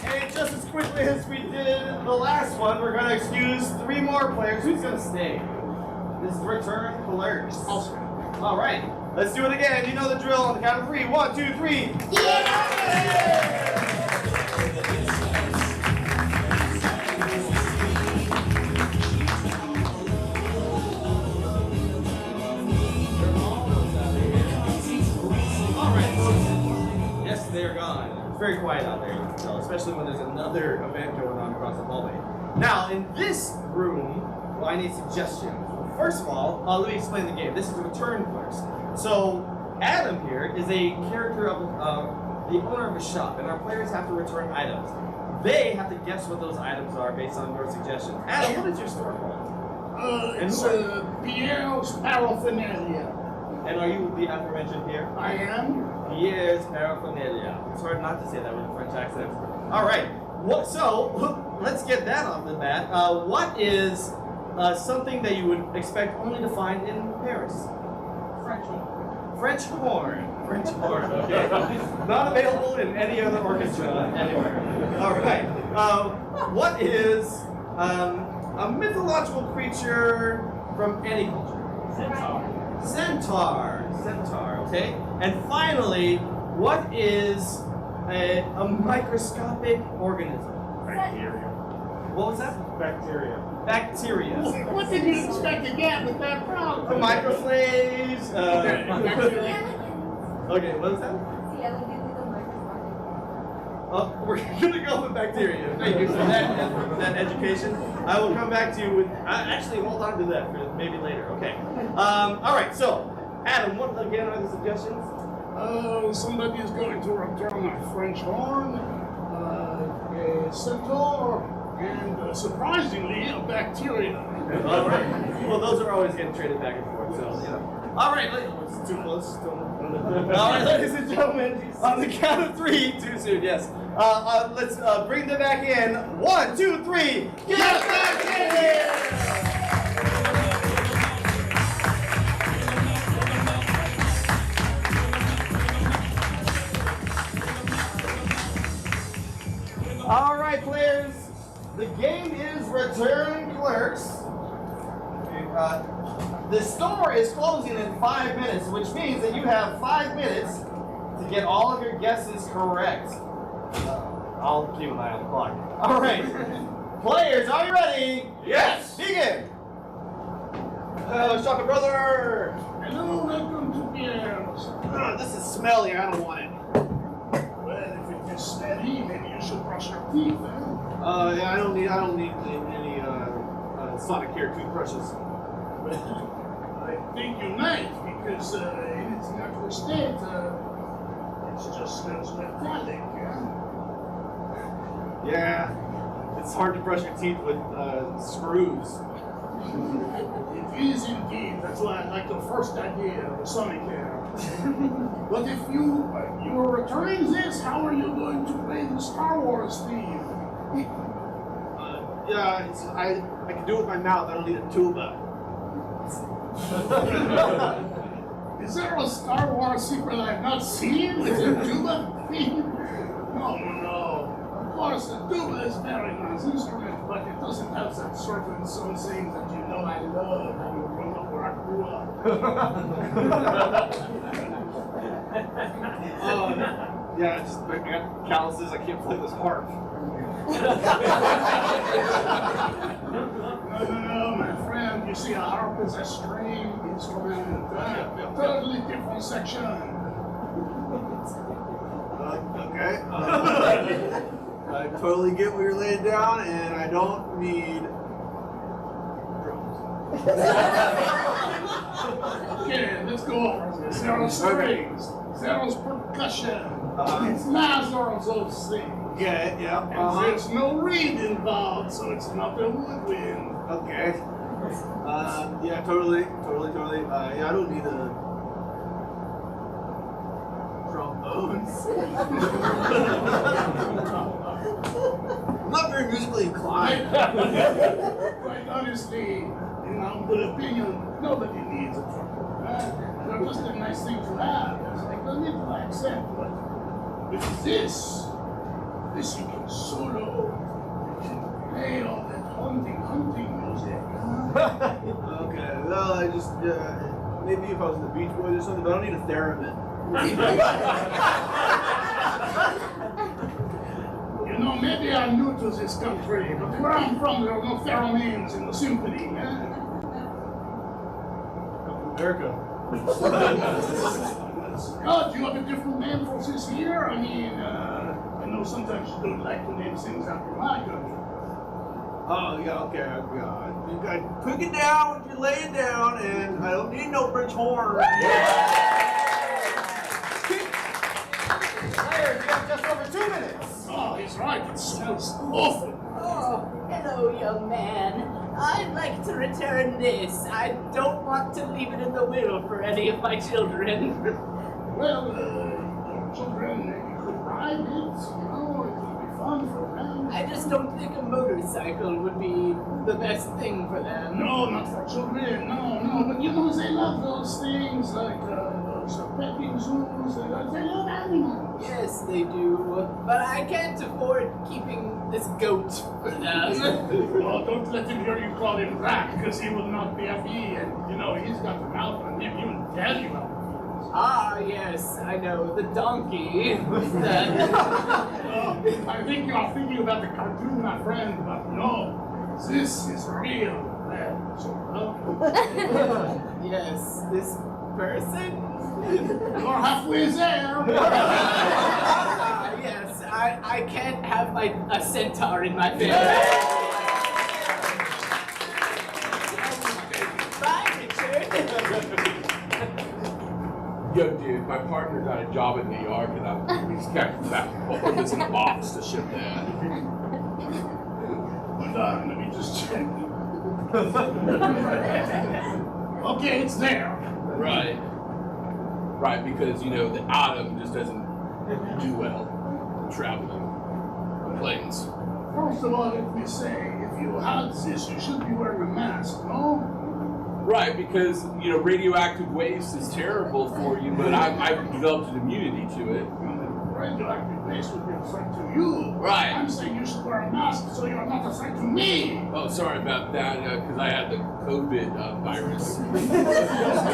Speaker 2: And just as quickly as we did the last one, we're going to excuse 3 more players. Who's going to stay? This is return clerks. All right. Let's do it again. You know the drill on the count of 3. 1, 2, 3. Yeah! They're gone. It's very quiet out there, you can tell, especially when there's another event going on across the hallway. Now, in this room, well, I need suggestions. First of all, let me explain the game. This is return clerks. So, Adam here is a character of the owner of a shop, and our players have to return items. They have to guess what those items are based on your suggestions. Adam, what is your store called?
Speaker 4: It's Pierre's Paraphernalia.
Speaker 2: And are you the aforementioned Pierre?
Speaker 4: I am.
Speaker 2: Pierre's Paraphernalia. It's hard not to say that with a French accent. All right. So, let's get that off the bat. What is something that you would expect only to find in Paris?
Speaker 6: French one.
Speaker 2: French horn. French horn. Okay. Not available in any other orchestra anywhere. All right. What is a mythological creature from any culture? Centaur, okay? And finally, what is a microscopic organism?
Speaker 4: Bacteria.
Speaker 2: What was that?
Speaker 4: Bacteria.
Speaker 2: Bacteria.
Speaker 4: What did you expect to get with that problem?
Speaker 2: The microflaves. Okay, what was that? We're gonna go with bacteria. Thank you for that education. I will come back to you with. Actually, hold on to that for maybe later. Okay. All right. So, Adam, what again are the suggestions?
Speaker 4: Somebody is going to return a French horn, a centaur, and surprisingly, a bacteria.
Speaker 2: All right. Well, those are always getting traded back and forth. So, you know. All right. It's too close. All right, ladies and gentlemen, on the count of 3, too soon. Yes. Let's bring them back in. 1, 2, 3. Get back in here! All right, players. The game is Return Clerks. The store is closing in 5 minutes, which means that you have 5 minutes to get all of your guesses correct. I'll keep an eye on the clock. All right. Players, are you ready? Yes. Begin. Shaka brother.
Speaker 4: Hello, welcome to Pierre's.
Speaker 5: This is smelly. I don't want it.
Speaker 4: Well, if it is smelly, maybe you should brush your teeth, huh?
Speaker 5: Yeah, I don't need any Sonic Care toothbrushes.
Speaker 4: I think you might, because in its natural state, it just smells metallic,
Speaker 5: Yeah, it's hard to brush your teeth with screws.
Speaker 4: It is indeed. That's why I like the first idea of the Sonic Care. But if you are returning this, how are you going to play the Star Wars theme?
Speaker 5: Yeah, I can do it with my mouth. I don't need a tuba.
Speaker 4: Is there a Star Wars secret I've not seen with a tuba theme? No. Of course, the tuba is a very nice instrument, but it doesn't have that certain something that you know I love having grown up where I grew up.
Speaker 5: Yeah, I got calluses. I can't play this harp.
Speaker 4: No, my friend. You see, a harp is a string instrument, a totally different section.
Speaker 5: Okay. I totally get what you're laying down, and I don't need drums.
Speaker 4: Okay, let's go over this. There are strings, there's percussion. It's neither of those things.
Speaker 5: Get it? Yeah.
Speaker 4: And there's no reed involved, so it's not a woodwind.
Speaker 5: Okay. Yeah, totally. Yeah, I don't need trombones. I'm not very musically inclined.
Speaker 4: Quite honestly, in humble opinion, nobody needs a trumpet. they're just a nice thing to have. It's like a little accent, but with this you can solo, you can play all that hunting music.
Speaker 5: Okay, well, I just, maybe if I was in the Beach Boys or something, but I don't need a theremin.
Speaker 4: You know, maybe I'm new to this country, but where I'm from, there are no theremins in the symphony.
Speaker 5: America.
Speaker 4: Oh, do you have a different name for this here? I mean, I know sometimes you don't like to name things after my country.
Speaker 5: Oh, yeah, okay. You gotta cook it down when you lay it down, and I don't need no French horn.
Speaker 2: Players, you have just over 2 minutes.
Speaker 4: Oh, he's right. It smells awful.
Speaker 6: Oh, hello, young man. I'd like to return this. I don't want to leave it in the will for any of my children.
Speaker 4: Well, your children, you could ride it, you know, it would be fun for them.
Speaker 6: I just don't think a motorcycle would be the best thing for them.
Speaker 4: No, not for children, no, but you know, they love those things, like those petting zoos, they love animals.
Speaker 6: Yes, they do. But I can't afford keeping this goat for them.
Speaker 4: Oh, don't let him hear you call him that, because he will not be happy, and, you know, he's got the mouth on him, he will tell you how.
Speaker 6: Ah, yes, I know. The donkey. That...
Speaker 4: I think you are thinking about the cartoon, my friend, but no, this is real.
Speaker 6: Yes, this person?
Speaker 4: You're halfway there.
Speaker 6: Yes, I can't have a centaur in my family. Bye, Richard.
Speaker 3: Yo, dude, my partner got a job in New York, and he's got put this in a box to ship that.
Speaker 4: Hold on, let me just check. Okay, it's there.
Speaker 3: Right. Right, because, you know, the Atom just doesn't do well traveling on planes.
Speaker 4: First of all, let me say, if you had this, you should be wearing a mask, no?
Speaker 3: Right, because, you know, radioactive waste is terrible for you, but I've developed an immunity to it.
Speaker 4: Radioactive waste would be a threat to you.
Speaker 3: Right.
Speaker 4: I'm saying you should wear a mask so you're not a threat to me.
Speaker 3: Oh, sorry about that, because I had the COVID virus. It was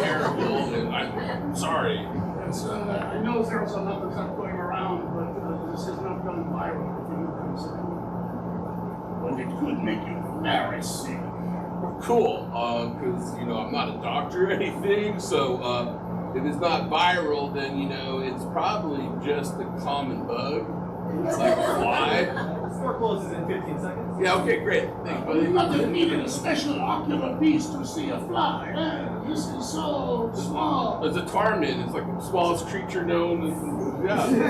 Speaker 3: terrible, and I'm sorry.
Speaker 4: Yes, I know there's a lot of that going around, but this has not gone viral, if you know what I'm saying. But it could make you very sick.
Speaker 3: Cool, because, you know, I'm not a doctor or anything, so if it's not viral, then, you know, it's probably just a common bug. It's like a fly.
Speaker 2: Store closes in 15 seconds.
Speaker 3: Yeah, okay, great. Thanks,
Speaker 4: But you
Speaker 3: buddy.
Speaker 4: not have needed a special ocular piece to see a fly. This is so small.
Speaker 3: It's a tarmin. It's like the smallest creature known. Yeah, you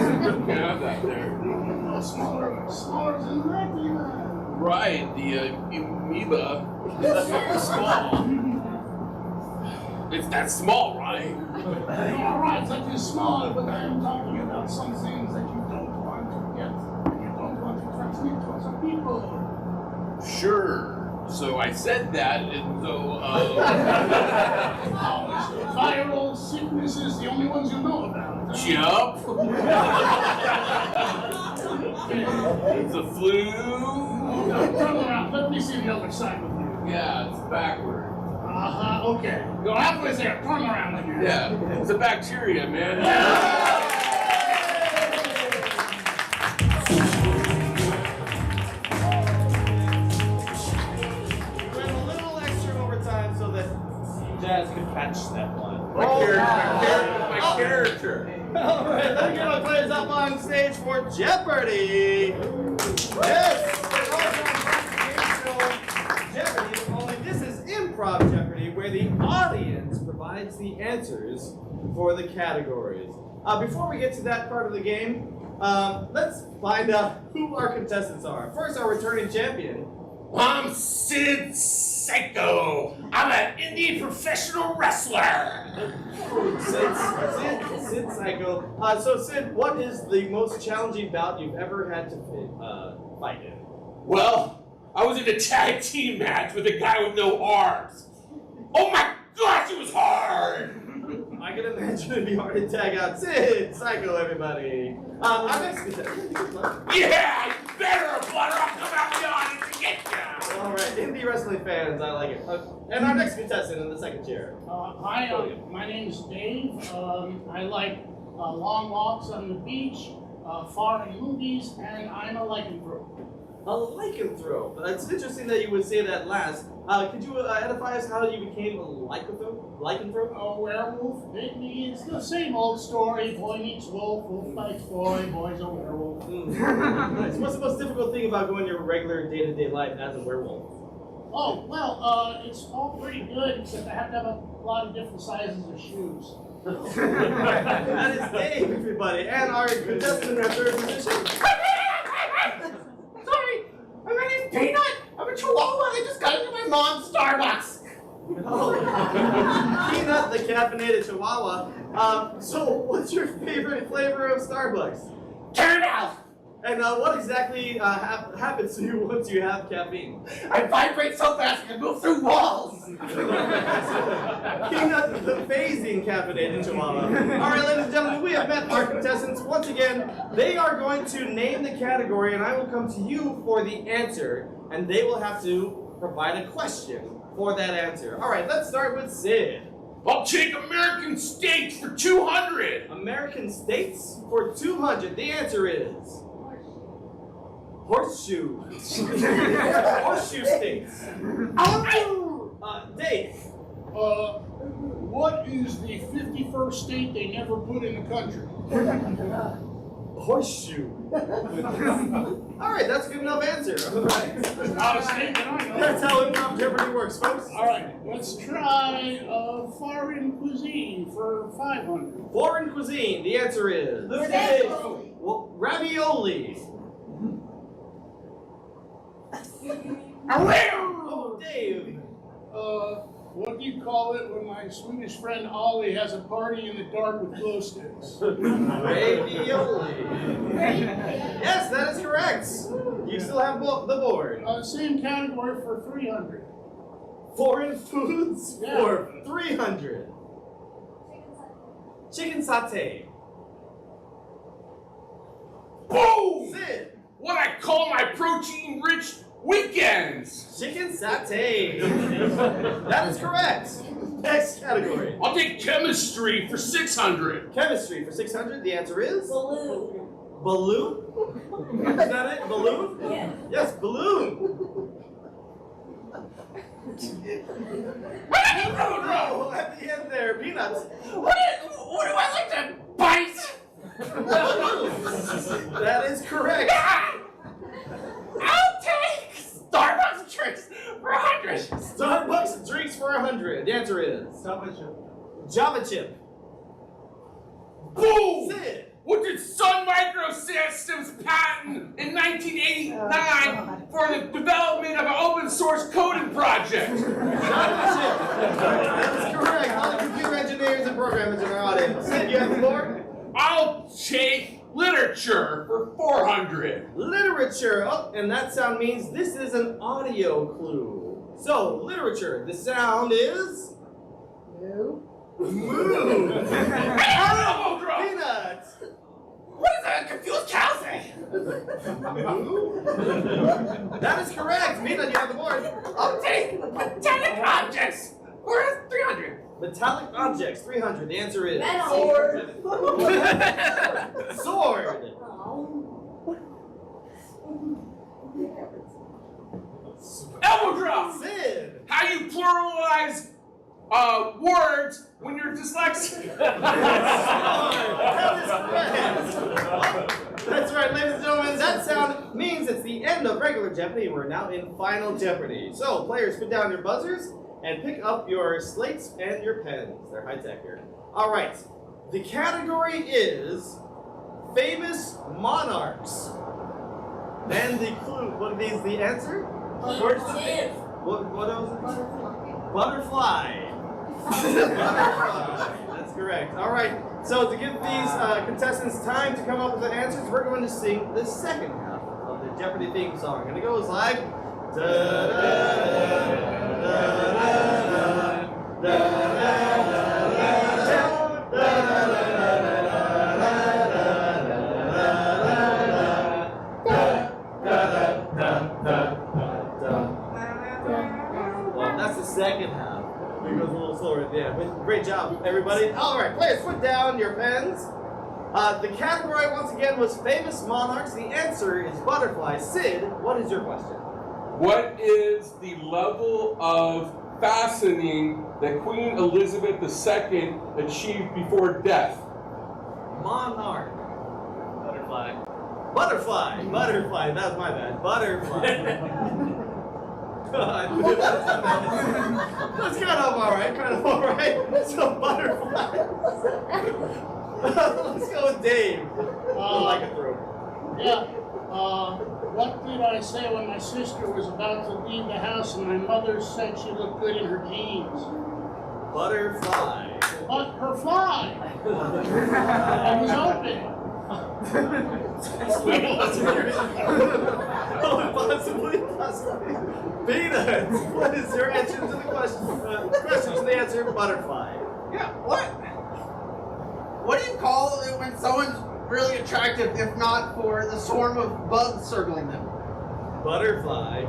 Speaker 3: can't have that there.
Speaker 4: No, smaller than that even.
Speaker 3: Right, the amoeba is very small. It's that small, right?
Speaker 4: All right, that is small, but I am talking about some things that you don't want to get, and you don't want to transmit to other people.
Speaker 3: Sure. So I said that, and so,
Speaker 4: Viral sicknesses, the only ones you know about.
Speaker 3: Yup. It's a flu.
Speaker 4: Turn around, let me see the other side with you.
Speaker 3: Yeah, it's backward.
Speaker 4: Okay. Go halfway there, turn around again.
Speaker 3: Yeah, it's a bacteria, man.
Speaker 2: We have a little extra overtime so that Jazz could catch that one.
Speaker 3: My character.
Speaker 2: All right, let's get our players up on stage for Jeopardy. Yes. Jeopardy, only this is improv Jeopardy, where the audience provides the answers for the categories. Before we get to that part of the game, let's find out who our contestants are. First, our returning champion.
Speaker 3: I'm Sid Psycho. I'm an indie professional wrestler.
Speaker 2: Sid Psycho. So Sid, what is the most challenging bout you've ever had to fight in?
Speaker 3: Well, I was in a tag team match with a guy with no arms. Oh my gosh, it was hard.
Speaker 2: I can imagine it'd be hard to tag out Sid, Psycho, everybody. Our next contestant.
Speaker 3: Yeah, you better, Butter. I'll come out beyond it to get ya.
Speaker 2: All right, indie wrestling fans, I like it. And our next contestant in the second chair.
Speaker 4: Hi, my name's Dave. I like long walks on the beach, foreign movies, and I'm a lycanthrope.
Speaker 2: A lycanthrope. It's interesting that you would say that last. Could you edify us how you became a lycanthrope? Lycanthrope?
Speaker 4: A werewolf bit me. It's the same old story. Boy meets wolf, wolf fights boy, boy's a werewolf.
Speaker 2: Nice. What's the most difficult thing about going your regular day-to-day life as a werewolf?
Speaker 4: Oh, well, it's all pretty good, except I have to have a lot of different sizes of shoes.
Speaker 2: That is Dave, everybody. And our contestant in our third position.
Speaker 6: Sorry, my name's Peanut. I'm a Chihuahua. I just got into my mom's Starbucks.
Speaker 2: Peanut, the caffeinated chihuahua. So, what's your favorite flavor of Starbucks?
Speaker 6: Caramel.
Speaker 2: And what exactly happens to you once you have caffeine?
Speaker 6: I vibrate so fast I can move through walls.
Speaker 2: Peanut, the phasing caffeinated chihuahua. All right, ladies and gentlemen, we have met our contestants. Once again, they are going to name the category, and I will come to you for the answer, and they will have to provide a question for that answer. All right, let's start with Sid.
Speaker 3: I'll take American steaks for 200.
Speaker 2: American states for 200. The answer is horseshoe. Horseshoe states. Dave.
Speaker 4: What is the 51st state they never put in the country?
Speaker 2: Horseshoe. All right, that's a good enough answer. All right.
Speaker 4: Not a state that I know.
Speaker 2: That's how Improv Jeopardy works, folks.
Speaker 4: All right, let's try foreign cuisine for 500.
Speaker 2: Foreign cuisine. The answer is ravioli. Oh, Dave.
Speaker 4: What do you call it when my Swedish friend Ollie has a party in the dark with glow sticks?
Speaker 2: Ravioli. Yes, that is correct. You still have the board.
Speaker 4: Same category for 300.
Speaker 2: Foreign foods
Speaker 4: Yeah.
Speaker 2: for 300. Chicken satay.
Speaker 3: Boom!
Speaker 2: Sid.
Speaker 3: What I call my protein-rich weekends.
Speaker 2: Chicken satay. That is correct. Next category.
Speaker 3: I'll take chemistry for 600.
Speaker 2: Chemistry for 600. The answer is
Speaker 7: Balloon.
Speaker 2: balloon. Is that it? Balloon?
Speaker 7: Yeah.
Speaker 2: Yes, balloon. Oh, at the end there, peanuts.
Speaker 6: What do I like to bite?
Speaker 2: That is correct.
Speaker 6: I'll take Starbucks drinks for 100.
Speaker 2: Starbucks drinks for 100. The answer is Java chip.
Speaker 3: Boom!
Speaker 2: Sid.
Speaker 3: What did Sun Microsystems patent in 1989 for the development of an open source coding project?
Speaker 2: Java chip. That is correct. All the computer engineers and programmers in our audience. Sid, you have the board?
Speaker 3: I'll take literature for 400.
Speaker 2: Literature. Oh, and that sound means this is an audio clue. So, literature. The sound is
Speaker 8: No.
Speaker 2: moo.
Speaker 3: Elbow drop.
Speaker 2: Peanuts.
Speaker 6: What does a confused cow say?
Speaker 2: That is correct. Peanut, you have the board.
Speaker 6: I'll take metallic objects for 300.
Speaker 2: Metallic objects, 300. The answer is
Speaker 7: Metal.
Speaker 2: sword.
Speaker 3: Elbow drop.
Speaker 2: Sid.
Speaker 3: How you pluralize words when you're dyslexic?
Speaker 2: That is correct. That's right, ladies and gentlemen. That sound means it's the end of regular Jeopardy, and we're now in Final Jeopardy. So, players, put down your buzzers and pick up your slates and your pens. They're high tech here. All right. The category is famous monarchs. And the clue. What is the answer?
Speaker 7: Adjective.
Speaker 2: What was it? Butterfly. Butterfly. That's correct. All right. So to give these contestants time to come up with the answers, we're going to sing the second half of the Jeopardy theme song, and it goes like. Yeah, great job, everybody. All right, players, put down your pens. The category, once again, was famous monarchs. The answer is butterfly. Sid, what is your question?
Speaker 3: What is the level of fastening that Queen Elizabeth II achieved before death?
Speaker 2: Monarch.
Speaker 5: Butterfly.
Speaker 2: Butterfly. Butterfly. That was my bad. Butterfly. God. That's kind of all right. Kind of all right. So butterfly. Let's go with Dave. Like a throw.
Speaker 4: Yeah. What did I say when my sister was about to leave the house and my mother said she looked good in her jeans?
Speaker 2: Butterfly.
Speaker 4: But her fly. I was open.
Speaker 2: Possibly. Peanuts. What is your answer to the question? Question to the answer, butterfly.
Speaker 9: Yeah, what do you call it when someone's really attractive if not for the swarm of bugs circling them?
Speaker 2: Butterfly.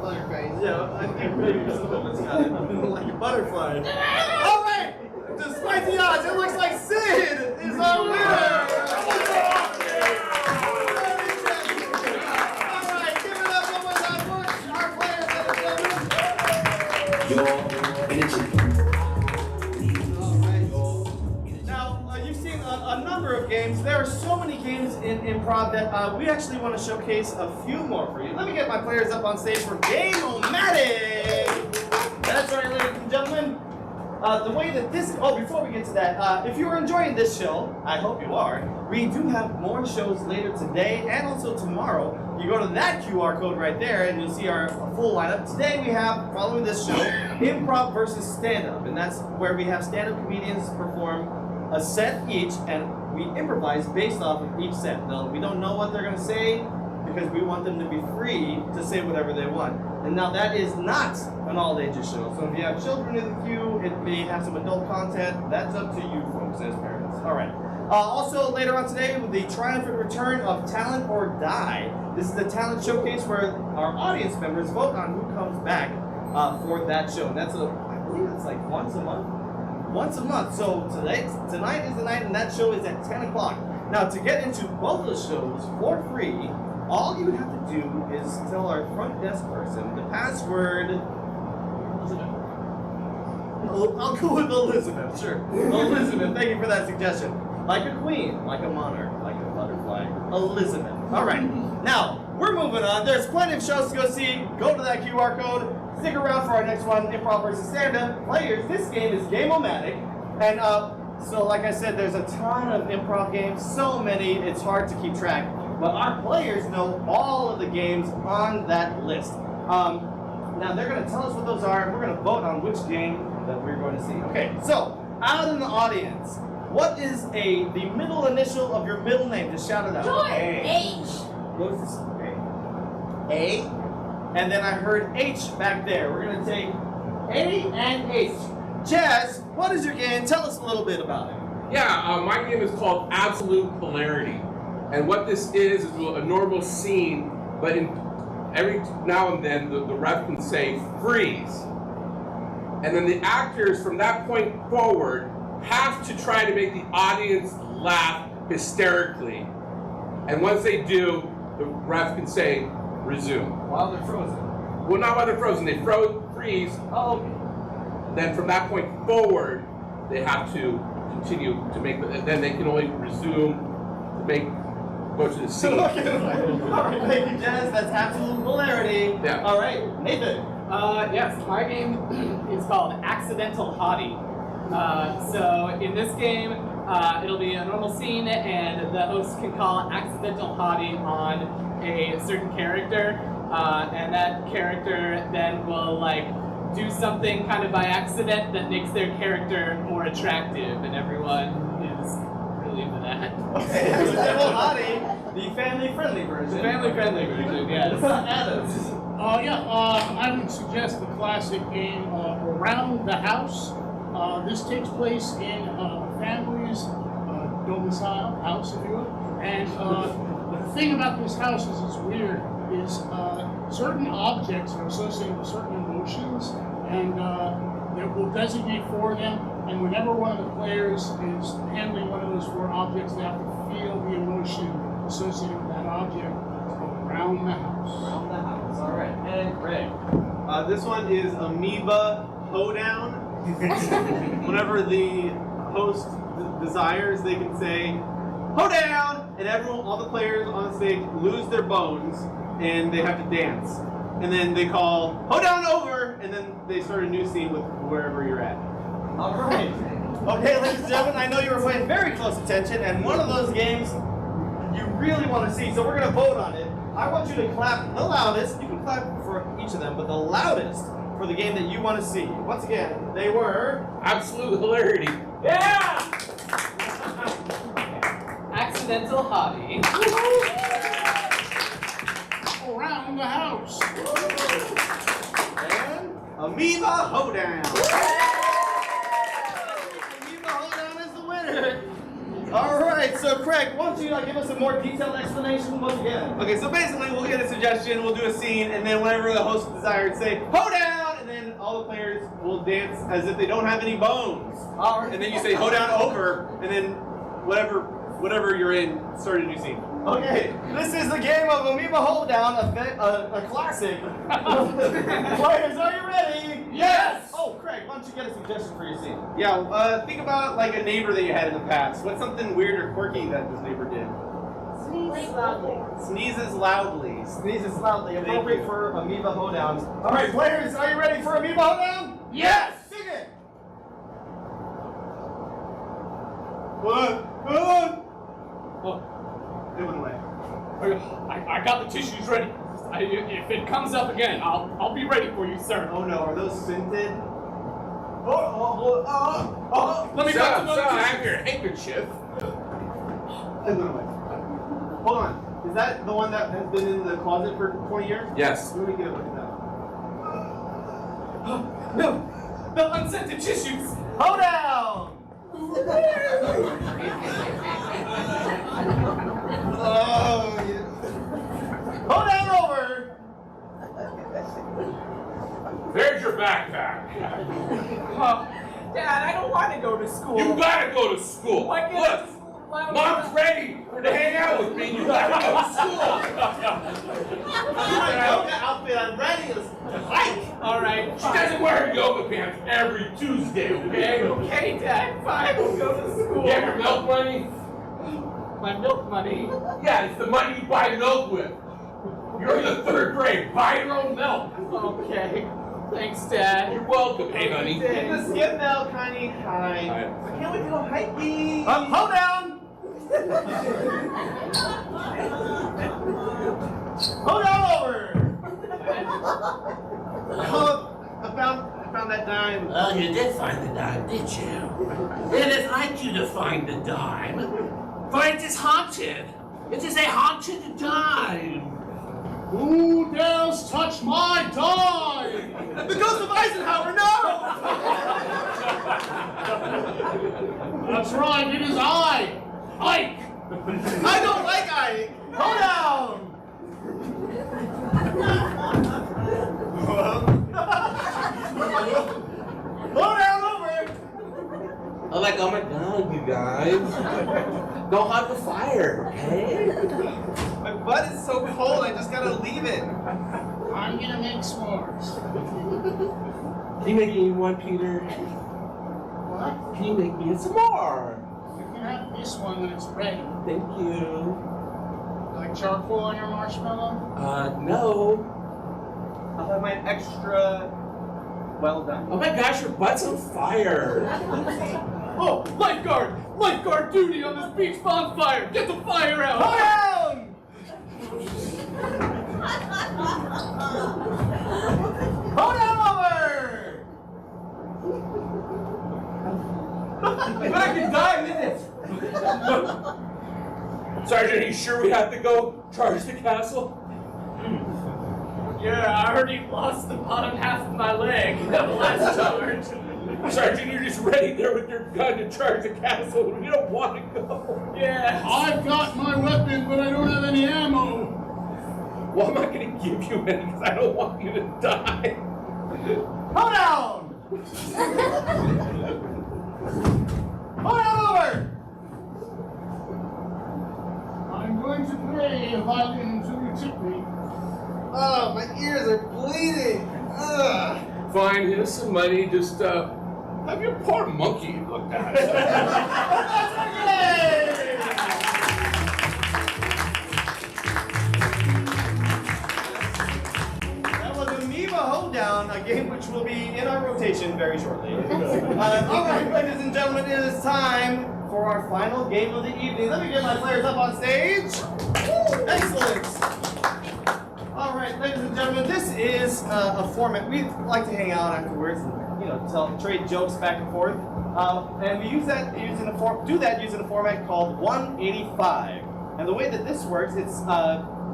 Speaker 9: Butterface.
Speaker 2: Yeah, I think maybe someone's got it. Like a butterfly. All right! Despite the odds, it looks like Sid is our winner! Alright, give it up one more time for our players, ladies and gentlemen. Now, you've seen a number of games. There are so many games in improv that we actually want to showcase a few more for you. Let me get my players up on stage for Game-O-Matic! That's right, ladies and gentlemen. The way that before we get to that, if you are enjoying this show, I hope you are, we do have more shows later today and also tomorrow. You go to that QR code right there and you'll see our full lineup. Today we have, following this show, improv versus stand-up. And that's where we have stand-up comedians perform a set each and we improvise based off of each set. Now, we don't know what they're going to say because we want them to be free to say whatever they want. And now that is not an all ages show. So if you have children in the queue, it may have some adult content. That's up to you folks as parents. All right. Also later on today, with the triumphant return of Talent or Die. This is the talent showcase where our audience members vote on who comes back for that show. And that's I believe it's like once a month. Once a month. So tonight is the night, and that show is at 10 o'clock. Now to get into both of the shows for free, all you would have to do is tell our front desk person the password. Elizabeth. I'll go with Elizabeth, sure. Elizabeth, thank you for that suggestion. Like a queen, like a monarch, like a butterfly. Elizabeth. All right. Now, we're moving on. There's plenty of shows to go see. Go to that QR code. Stick around for our next one, Improv versus Stand-Up. Players, this game is Game-O-Matic. And so like I said, there's a ton of improv games. So many, it's hard to keep track. But our players know all of the games on that list. Now they're going to tell us what those are, and we're going to vote on which game that we're going to see. Okay, so out in the audience, what is the middle initial of your middle name? Just shout it out.
Speaker 7: Joy.
Speaker 2: H. What is this? A. And then I heard H back there. We're going to take A and H. Jazz, what is your game? Tell us a little bit about it.
Speaker 3: Yeah, my game is called Absolute Polarity. And what this is a normal scene, but every now and then the ref can say freeze. And then the actors from that point forward have to try to make the audience laugh hysterically. And once they do, the ref can say resume.
Speaker 2: While they're frozen.
Speaker 3: Well, not while they're frozen, they freeze.
Speaker 2: Oh, okay.
Speaker 3: Then from that point forward, they have to continue to make, then they can only resume to go to the scene.
Speaker 2: Okay. All right, thank you, Jazz. That's Absolute Polarity.
Speaker 3: Yeah.
Speaker 2: All right, Nathan.
Speaker 6: Yes, my game is called Accidental Hottie. So in this game, it'll be a normal scene, and the host can call Accidental Hottie on a certain character, and that character then will do something kind of by accident that makes their character more attractive, and everyone is really into that.
Speaker 2: Okay, Accidental Hottie, the family-friendly version.
Speaker 6: The family-friendly version, yes.
Speaker 2: Adams.
Speaker 4: I would suggest the classic game Around the House. This takes place in a family's domicile, house, if you will. And the thing about this house is weird, is certain objects are associated with certain emotions, and that will designate 4 of them, and whenever one of the players is handling one of those 4 objects, they have to feel the emotion associated with that object. It's called Around the House.
Speaker 5: Around the house. All right. And Greg. This one is Amoeba Hoedown. Whenever the host desires, they can say Hoedown, and all the players on the stage lose their bones, and they have to dance. And then they call Hoedown over, and then they start a new scene with wherever you're at.
Speaker 2: All right. Okay, ladies and gentlemen, I know you were paying very close attention, and one of those games you really want to see, so we're going to vote on it. I want you to clap the loudest. You can clap for each of them, but the loudest for the game that you want to see. Once again, they were...
Speaker 3: Absolute hilarity.
Speaker 6: Yeah! Accidental hottie.
Speaker 4: Around the House.
Speaker 2: And Amoeba Hoedown. Amoeba Hoedown is the winner. All right, so Craig, why don't you give us a more detailed explanation once again?
Speaker 5: Okay, so basically we'll get a suggestion, we'll do a scene, and then whenever the host desires, say Hoedown, and then all the players will dance as if they don't have any bones.
Speaker 2: All right.
Speaker 5: And then you say Hoedown over, and then whatever you're in, start a new scene.
Speaker 2: Okay, this is the game of Amoeba Hoedown, a classic. Players, are you ready?
Speaker 5: Yes!
Speaker 2: Oh, Craig, why don't you get a suggestion for your scene?
Speaker 5: Yeah, think about like a neighbor that you had in the past. What's something weird or quirky that this neighbor did?
Speaker 8: Sneeze loudly.
Speaker 5: Sneezes loudly.
Speaker 2: Sneezes loudly,
Speaker 5: Thank
Speaker 2: appropriate
Speaker 5: you.
Speaker 2: for Amoeba Hoedown. All right, players, are you ready for Amoeba Hoedown?
Speaker 5: Yes!
Speaker 2: Sing it!
Speaker 5: What?
Speaker 6: Oh,
Speaker 5: It went away.
Speaker 6: I got the tissues ready. If it comes up again, I'll be ready for you, sir.
Speaker 5: Oh no, are those scented?
Speaker 6: Let me
Speaker 3: So,
Speaker 6: grab some
Speaker 3: I
Speaker 6: other
Speaker 3: have
Speaker 6: tissues.
Speaker 3: your handkerchief.
Speaker 5: It went away. Hold on. Is that the one that has been in the closet for 20 years?
Speaker 3: Yes.
Speaker 5: Let me get a look at that.
Speaker 6: No, the unscented tissues.
Speaker 2: Hoedown! Oh, yeah. Hoedown over!
Speaker 3: There's your backpack.
Speaker 6: Oh, Dad, I don't want to go to school.
Speaker 3: You gotta go to school.
Speaker 6: Why can't I
Speaker 3: Look,
Speaker 6: just allow me
Speaker 3: Mom's ready to hang out with me. You gotta go to school.
Speaker 2: My yoga outfit, I'm ready to fight!
Speaker 6: All right,
Speaker 3: She doesn't wear yoga pants every Tuesday, okay?
Speaker 6: Okay, Dad, fine, we'll go to school.
Speaker 3: You have your milk money?
Speaker 6: My milk money.
Speaker 3: Yeah, it's the money you buy milk with. You're in the 3rd grade. Buy your own milk.
Speaker 6: Okay, thanks, Dad.
Speaker 3: You're welcome. Hey, honey.
Speaker 5: Get the skim milk, honey. Hi.
Speaker 3: Hi.
Speaker 5: I can't wait to go hiking.
Speaker 2: Hoedown! Hoedown over!
Speaker 5: I found that dime.
Speaker 10: Oh, you did find the dime, did you? It is like you to find the dime, for it is haunted. It is a haunted dime.
Speaker 4: Who dares touch my dime?
Speaker 2: The ghost of Eisenhower, no!
Speaker 4: That's right, it is I, Ike.
Speaker 2: I don't like Ike! Hoedown! Hoedown over!
Speaker 3: I'm like, oh my god, you guys. Don't hug the fire, okay?
Speaker 5: My butt is so cold, I just gotta leave it.
Speaker 4: I'm gonna make s'mores.
Speaker 3: Can you make me one, Peter?
Speaker 4: What?
Speaker 3: Can you make me a s'more?
Speaker 4: You can have this one when it's ready.
Speaker 3: Thank you.
Speaker 4: Like charcoal on your marshmallow?
Speaker 3: No.
Speaker 5: I'll have mine extra well done.
Speaker 3: Oh my gosh, your butt's on fire.
Speaker 6: Oh, lifeguard! Lifeguard duty on this beach bonfire! Get the fire out!
Speaker 2: Hoedown! Hoedown over!
Speaker 5: But I can die in minutes.
Speaker 3: Sergeant, are you sure we have to go charge the castle?
Speaker 6: Yeah, I already lost the bottom half of my leg in the last charge.
Speaker 3: Sergeant, you're just ready there with your gun to charge the castle and you don't want to go.
Speaker 6: Yeah.
Speaker 4: I've got my weapon, but I don't have any ammo.
Speaker 3: Well, I'm not going to give you any because I don't want you to die.
Speaker 2: Hoedown! over!
Speaker 4: I'm going to play a violin until you tip me.
Speaker 9: Oh, my ears are bleeding. Ugh.
Speaker 3: Fine, here's some money. Just have your poor monkey looked at.
Speaker 2: That was Amoeba Hoedown, a game which will be in our rotation very shortly. All right, ladies and gentlemen, it is time for our final game of the evening. Let me get my players up on stage. Woo, excellent. All right, ladies and gentlemen, this is a format. We like to hang out afterwards and trade jokes back and forth. And we use that using a format called 185. And the way that this works, it's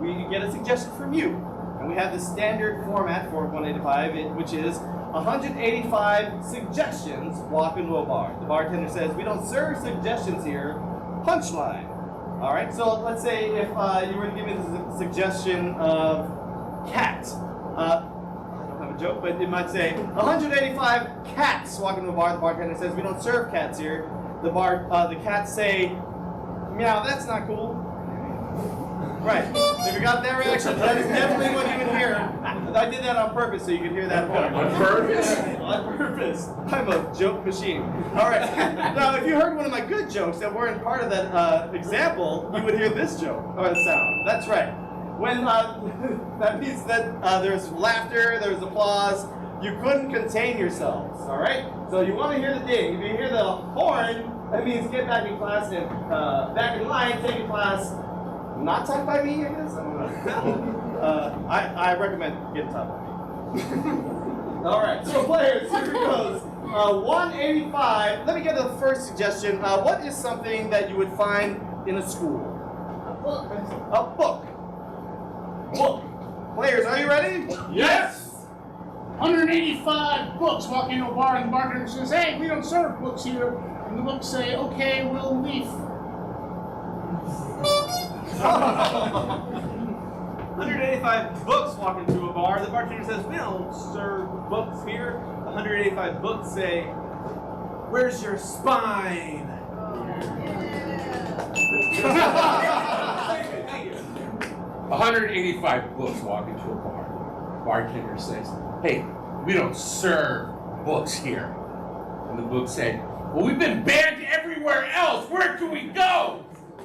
Speaker 2: we get a suggestion from you. And we have the standard format for 185, which is 185 suggestions walk into a bar. The bartender says, we don't serve suggestions here, punchline. All right, so let's say if you were to give me the suggestion of cat. I don't have a joke, but it might say 185 cats walk into a bar. The bartender says, we don't serve cats here. The cats say, meow, that's not cool. Right. If you got that reaction, that is definitely what you can hear. I did that on purpose so you could hear that part.
Speaker 3: On purpose?
Speaker 2: On purpose. I'm a joke machine. All right. Now, if you heard one of my good jokes that weren't part of that example, you would hear this joke or the sound. That's right. When that means that there's laughter, there's applause. You couldn't contain yourselves. All right. So you want to hear the ding. If you hear the horn, that means get back in class and back in line, take a class. Not taught by me, I guess? I don't know. I recommend getting taught by me. All right, so players, here it goes. 185. Let me get the first suggestion. What is something that you would find in a school?
Speaker 8: A book.
Speaker 2: A book. Book. Players, are you ready?
Speaker 3: Yes!
Speaker 4: 185 books walk into a bar and the bartender says, hey, we don't serve books here. And the books say, okay, we'll leave.
Speaker 5: 185 books walk into a bar. The bartender says, we don't serve books here. 185 books say, where's your spine? Thank you.
Speaker 3: 185 books walk into a bar. Bartender says, hey, we don't serve books here. And the books say, well, we've been banned everywhere else. Where can we go?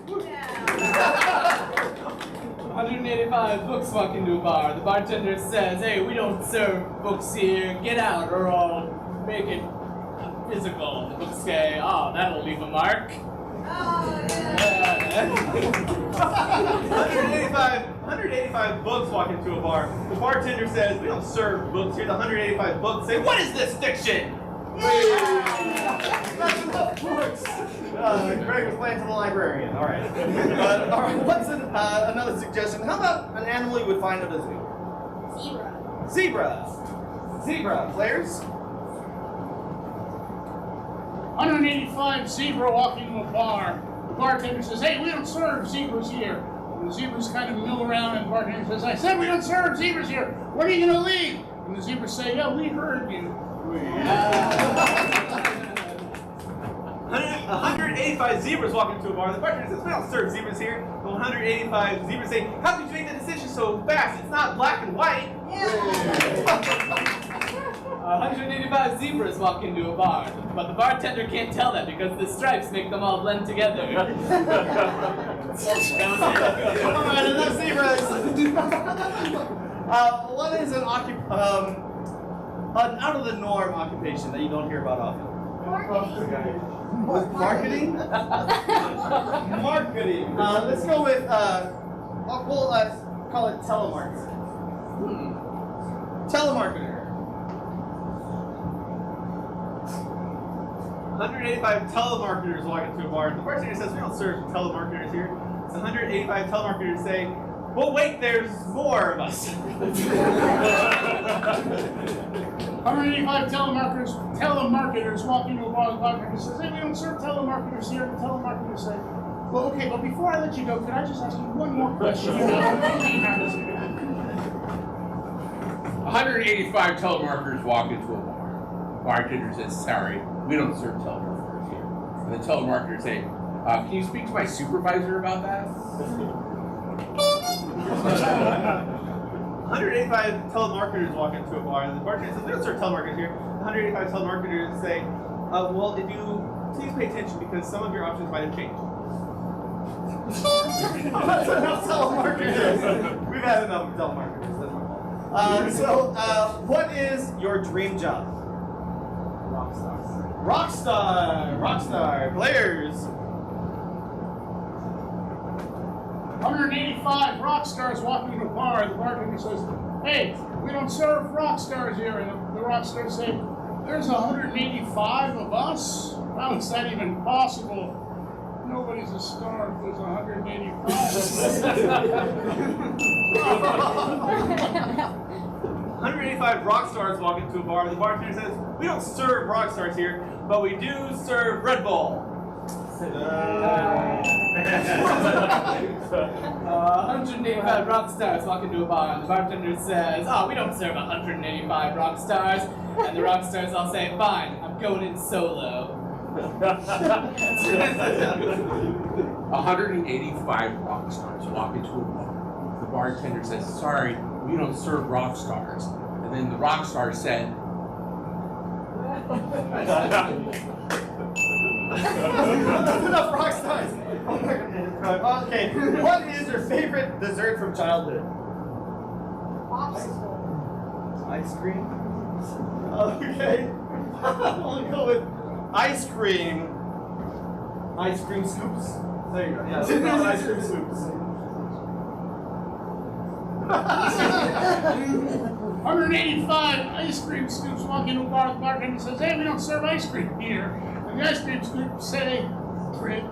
Speaker 6: 185 books walk into a bar. The bartender says, hey, we don't serve books here. Get out or I'll make it physical. The books say, oh, that'll leave a mark.
Speaker 5: 185 books walk into a bar. The bartender says, we don't serve books here. The 185 books say, what is this fiction?
Speaker 2: Greg was playing to the librarian. All right. All right. What's another suggestion? How about an animal you would find at a zoo?
Speaker 8: Zebra.
Speaker 2: Zebra. Zebra. Players?
Speaker 4: 185 zebra walk into a bar. The bartender says, hey, we don't serve zebras here. And the zebras kind of mill around and the bartender says, I said we don't serve zebras here. When are you going to leave? And the zebras say, yeah, we heard you.
Speaker 5: 185 zebras walk into a bar. The bartender says, we don't serve zebras here. The 185 zebras say, how could you make that decision so fast? It's not black and white.
Speaker 6: 185 zebras walk into a bar, but the bartender can't tell that because the stripes make them all blend together.
Speaker 2: All right, enough zebras. What is an out of the norm occupation that you don't hear about often? Marketing? Marketing. Let's go with, we'll call it telemarketer. Telemarketer.
Speaker 5: 185 telemarketers walk into a bar. The bartender says, we don't serve telemarketers here. So 185 telemarketers say, well, wait, there's more of us.
Speaker 4: 185 telemarketers walk into a bar. The bartender says, hey, we don't serve telemarketers here. The telemarketers say, well, okay, but before I let you go, could I just ask you one more question?
Speaker 3: 185 telemarketers walk into a bar. bartender says, sorry, we don't serve telemarketers here. And the telemarketer say, can you speak to my supervisor about that?
Speaker 2: 185 telemarketers walk into a bar, and the bartender says, we don't serve telemarketers here. 185 telemarketers say, well, if you please pay attention because some of your options might have changed. That's enough telemarketers. We've had enough telemarketers. That's my fault. What is your dream job? Rockstar. Players.
Speaker 4: 185 rock stars walking into a bar. The bartender says, hey, we don't serve rock stars here. And the rock stars say, there's 185 of us? How is that even possible? Nobody's a star if there's 185 of us.
Speaker 2: 185 rock stars walk into a bar. The bartender says, we don't serve rock stars here, but we do serve Red Bull.
Speaker 6: 185 rock stars walk into a bar, and the bartender says, oh, we don't serve 185 rock stars. And the rock stars all say, fine, I'm going in solo.
Speaker 3: 185 rock stars walk into a bar. The bartender says, sorry, we don't serve rock stars. And then the rock star said,
Speaker 2: That's enough rock stars. Oh my goodness. Okay, what is your favorite dessert from childhood? Ice cream. Okay. I'll go with ice cream. Ice cream scoops. There you go. Yeah, ice cream scoops.
Speaker 4: 185 ice cream scoops walk into a bar. The bartender says, hey, we don't serve ice cream here. And the ice cream scoops say, Fred.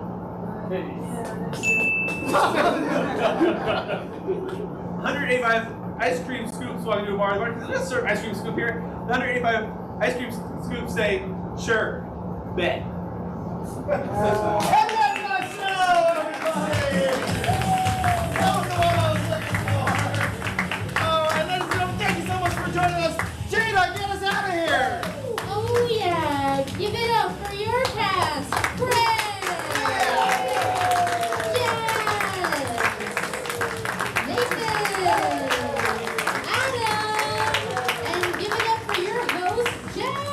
Speaker 2: 185 ice cream scoops walk into a bar. The bartender says, let's serve ice cream scoop here. The 185 ice cream scoops say, sure, bet. And that's my show, everybody! That was the one I was looking for. Oh, and ladies and gentlemen, thank you so much for joining us. Jada, get us out of here!
Speaker 1: Oh yeah, give it up for your cast. Greg, Jess, Nathan, Adam, and give it up for your host, Jeff.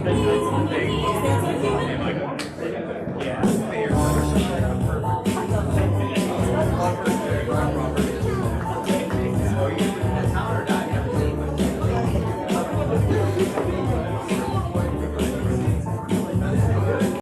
Speaker 7: Thank you.